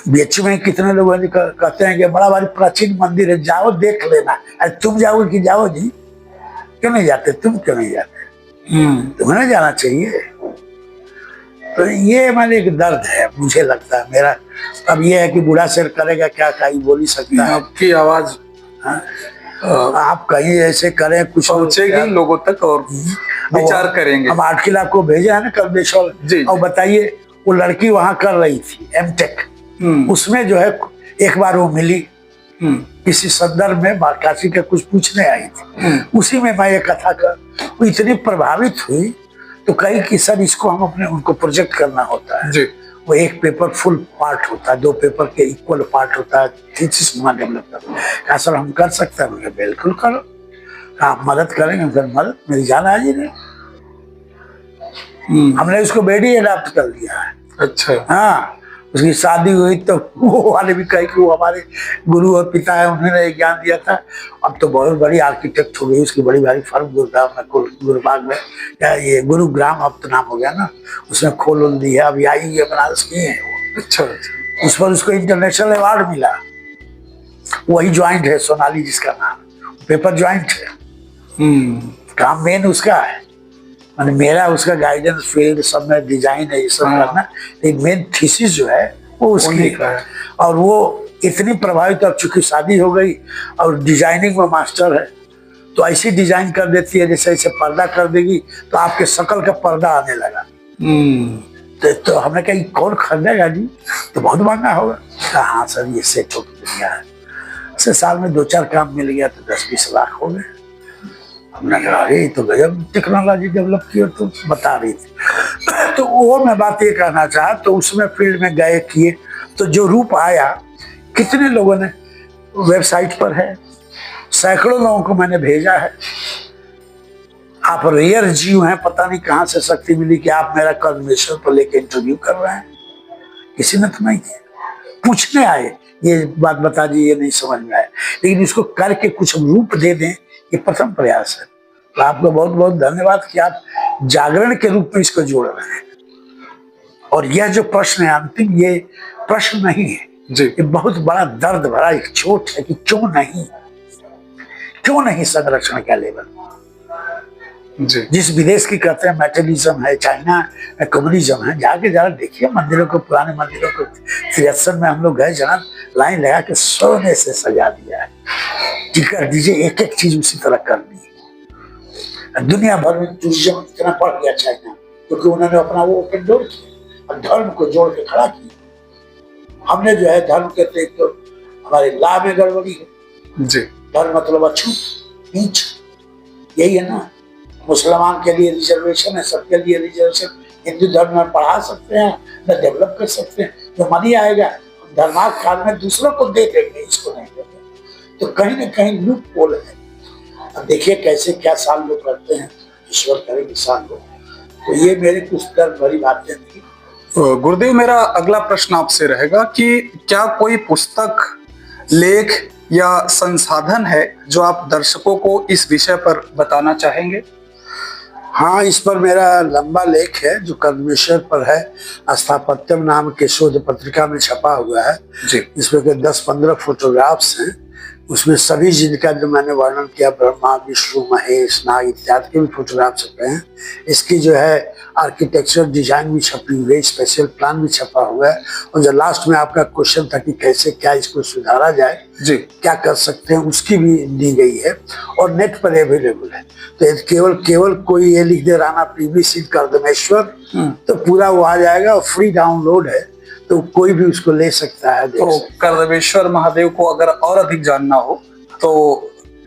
बीएचयू में कितने लोग कहते हैं कि बड़ा भारी प्राचीन मंदिर है, जाओ देख लेना। अरे तुम जाओगे कि जाओ जी, क्यों नहीं जाते, तुम क्यों नहीं जाते? तुम्हें नहीं जाना चाहिए। तो ये हमारे एक दर्द है, मुझे लगता है मेरा। अब ये है कि बूढ़ा शेर करेगा क्या, कहीं बोल ही सकता है। आपकी आवाज आप कहीं ऐसे करें, कुछ पहुंचेगी लोगों तक और विचार करेंगे। हम 8 किला को भेजे है ना कर्मेश्वर, और बताइए वो लड़की वहां कर रही थी एमटेक, उसमें जो है एक बार वो मिली किसी संदर्भ में, काशी का कुछ पूछने आई थी, उसी में मैं ये कथा कर, वो इतनी प्रभावित हुई तो कही कि सर इसको हम अपने उनको प्रोजेक्ट करना होता है जी। वो एक पेपर फुल पार्ट होता है, 2 पेपर के इक्वल पार्ट होता है, थीसिस डेवलप करना। कहा सर हम कर सकते हैं, मुझे बिल्कुल करो, आप मदद करेंगे, सर मदद, मेरी जान हाजिर है। हमने उसको बेटी अडॉप्ट कर लिया है। अच्छा। हाँ, उसकी शादी हुई तो वो वाले भी कहे कि वो हमारे गुरु और पिता है, उन्होंने ज्ञान दिया था। अब तो बहुत बड़ी आर्किटेक्ट हो गई, उसकी बड़ी भारी फर्म गुरुग्राम में, गुरुबाग में, या ये गुरुग्राम अब तो नाम हो गया ना, उसमें खोल दी है, अभी आई है, बनारस की है वो। अच्छा। उस पर उसको इंटरनेशनल अवार्ड मिला, वही ज्वाइंट है सोनाली जिसका नाम, पेपर ज्वाइंट है। काम मेन उसका है, मैंने मेरा उसका गाइडेंस फील्ड सब में डिजाइन है ये सब करना, लेकिन मेन थीसिस जो है वो उसकी है। और वो इतनी प्रभावित, अब चूंकि शादी हो गई और डिजाइनिंग में मास्टर है, तो ऐसी डिजाइन कर देती है जैसे ऐसे पर्दा कर देगी तो आपके शकल का पर्दा आने लगा। तो हमने कहा कौन खरीदेगा जी, तो बहुत महंगा होगा। हाँ सर ये सेट हो दुनिया है। से साल में 2-4 काम मिल गया तो 10-20 लाख हो गए। हमने कहा अरे तो गजब टेक्नोलॉजी डेवलप की हो, तो बता रही थी। तो वो मैं बात ये कहना चाहा, तो उसमें फील्ड में गए किए, तो जो रूप आया, कितने लोगों ने वेबसाइट पर है, सैकड़ों लोगों को मैंने भेजा है। आप रेयर जीव हैं, पता नहीं कहाँ से शक्ति मिली कि आप मेरा कर्मेश्वर पर लेके इंटरव्यू कर रहे हैं। किसी ने तो नहीं किया, पूछने आए ये बात बता दी, ये नहीं समझ में आया, लेकिन इसको करके कुछ रूप दे दें, ये प्रथम प्रयास है। तो आपको बहुत बहुत धन्यवाद कि आप जागरण के रूप में इसको जोड़ रहे हैं। और यह जो प्रश्न है अंतिम, ये प्रश्न नहीं है जी, ये बहुत बड़ा दर्द भरा एक चोट है कि क्यों नहीं संरक्षण का लेवल जी। जिस विदेश की कहते हैं मेटलिज्म है, चाइना में कम्युनिज्म है, जाके जरा देखिए मंदिरों को, पुराने मंदिरों को। तिरसठ में हम लोग गए, जहाँ लाइन लगा के सोने से सजा दिया है, टिकट दीजिए, एक एक चीज उसी तरह कर दी। दुनिया भर में टूरिज्म इतना बढ़ गया चाइना, क्योंकि उन्होंने अपना वो ओपन डोर किया और धर्म को जोड़ के खड़ा किया। हमने जो है धर्म कहते हैं तो हमारे ला में गड़बड़ी है जी। धर्म मतलब अछूत, नीच, यही है ना। मुसलमान के लिए रिजर्वेशन है, सबके लिए रिजर्वेशन। हिंदू धर्म में पढ़ा सकते हैं, न डेवलप कर सकते हैं, जो मनी आएगा धर्मार्थ काल में दूसरों को दे देंगे, इसको नहीं देंगे। तो कहीं ना कहीं लूप पोल है। अब देखिए कैसे क्या साल लोग करते हैं, ईश्वर करे कि साल लोग। तो ये मेरे कुछ दर्द भरी बातें थी। गुरुदेव, मेरा अगला प्रश्न आपसे रहेगा कि क्या कोई पुस्तक, लेख या संसाधन है जो आप दर्शकों को इस विषय पर बताना चाहेंगे? हाँ, इस पर मेरा लंबा लेख है जो कर्मेश्वर पर है, स्थापत्यम नाम के शोध पत्रिका में छपा हुआ है जी। इसमें के 10-15 फोटोग्राफ्स हैं उसमें सभी जिनका जो मैंने वर्णन किया, ब्रह्मा, विष्णु, महेश, नाग इत्यादि के भी फोटोग्राफ छपे हैं। इसकी जो है आर्किटेक्चर डिजाइन भी छपी हुई है, स्पेशल प्लान भी छपा हुआ है। और जो लास्ट में आपका क्वेश्चन था कि कैसे क्या इसको सुधारा जाए, जी, क्या कर सकते हैं, उसकी भी दी गई है और नेट पर अवेलेबल है। तो केवल कोई ये लिख दे राणा पीवी सिंह कर्दमेश्वर तो पूरा वो आ जाएगा और फ्री डाउनलोड है, तो कोई भी उसको ले सकता है। तो कर्दमेश्वर महादेव को अगर और अधिक जानना हो तो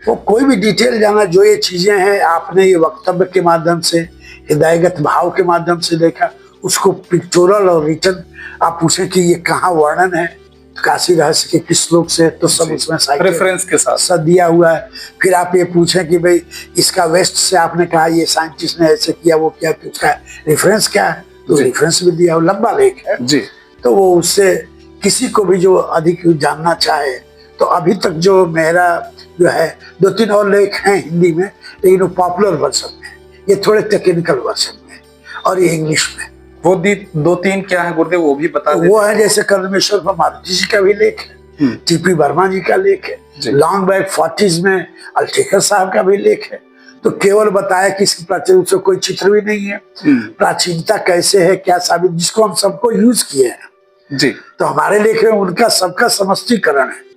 वो कोई भी डिटेल जाना, जो ये चीजें हैं आपने ये वक्तव्य के माध्यम से, हृदयगत भाव के माध्यम से देखा, उसको पिक्चोरल और रिटन आप पूछे कि ये कहाँ वर्णन है काशी रहस्य के किस श्लोक से, तो सब उसमें रेफरेंस के साथ दिया हुआ है। फिर आप ये पूछें कि भाई इसका वेस्ट से आपने कहा ये साइंटिस्ट ने ऐसे किया वो किया, तो उसका रेफरेंस क्या है, तो रेफरेंस भी दिया, लंबा लेख है जी। तो वो उससे किसी को भी जो अधिक जानना चाहे, तो अभी तक जो मेरा जो है 2-3 और लेख हैं हिंदी में, लेकिन वो पॉपुलर वर्जन में, ये थोड़े टेक्निकल वर्जन में और ये इंग्लिश में। वो 2-3 क्या है गुरुदेव, वो भी बता दें। वो है जैसे कर्दमेश्वर मारुति जी का भी लेख है, टीपी वर्मा जी का लेख है, लॉन्ग बैक 40s में अल्टेकर साहब का भी लेख है। तो केवल बताया कि इसकी प्राचीन से कोई चित्र भी नहीं है, प्राचीनता कैसे है, क्या साबित, जिसको हम सबको यूज किए हैं जी। तो हमारे लेख में उनका सबका समष्टीकरण है।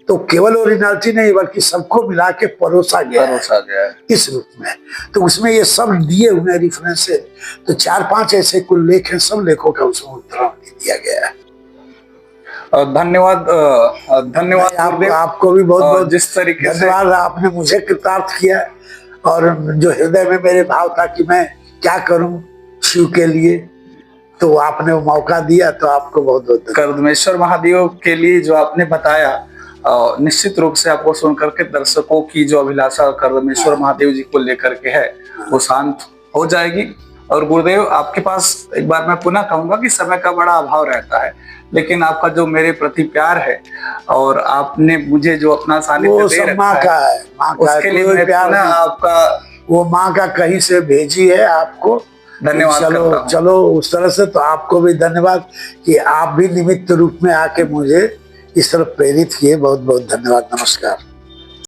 तो केवल ओरिजिनलिटी नहीं बल्कि सबको मिला के परोसा गया है इस रूप में। तो उसमें ये सब दिए हुए रेफरेंस है। तो 4-5 ऐसे कुल लेख हैं, सब लेखों का उसमें उदाहरण दिया गया है। धन्यवाद आपको भी बहुत बहुत जिस तरीके से धन्यवाद, आपने मुझे कृतार्थ किया और जो हृदय में मेरे भाव था कि मैं क्या करूं शिव के लिए, तो आपने वो मौका दिया, तो आपको बहुत बहुत कर्दमेश्वर महादेव के लिए जो आपने बताया, निश्चित रूप से आपको सुनकर के दर्शकों की जो अभिलाषा कर्दमेश्वर महादेव जी को लेकर के है वो शांत हो जाएगी। और गुरुदेव आपके पास एक बार मैं पुनः कहूंगा कि समय का बड़ा अभाव रहता है, लेकिन आपका जो मेरे प्रति प्यार है और आपने मुझे जो अपना सानिध्य दे रखा है, उसके लिए मैं पुनः आपका, वो माँ का कहीं से भेजी है आपको धन्यवाद। चलो उस तरह से तो आपको भी धन्यवाद कि आप भी निमित्त रूप में आके मुझे इस तरफ प्रेरित किए। बहुत बहुत धन्यवाद। नमस्कार।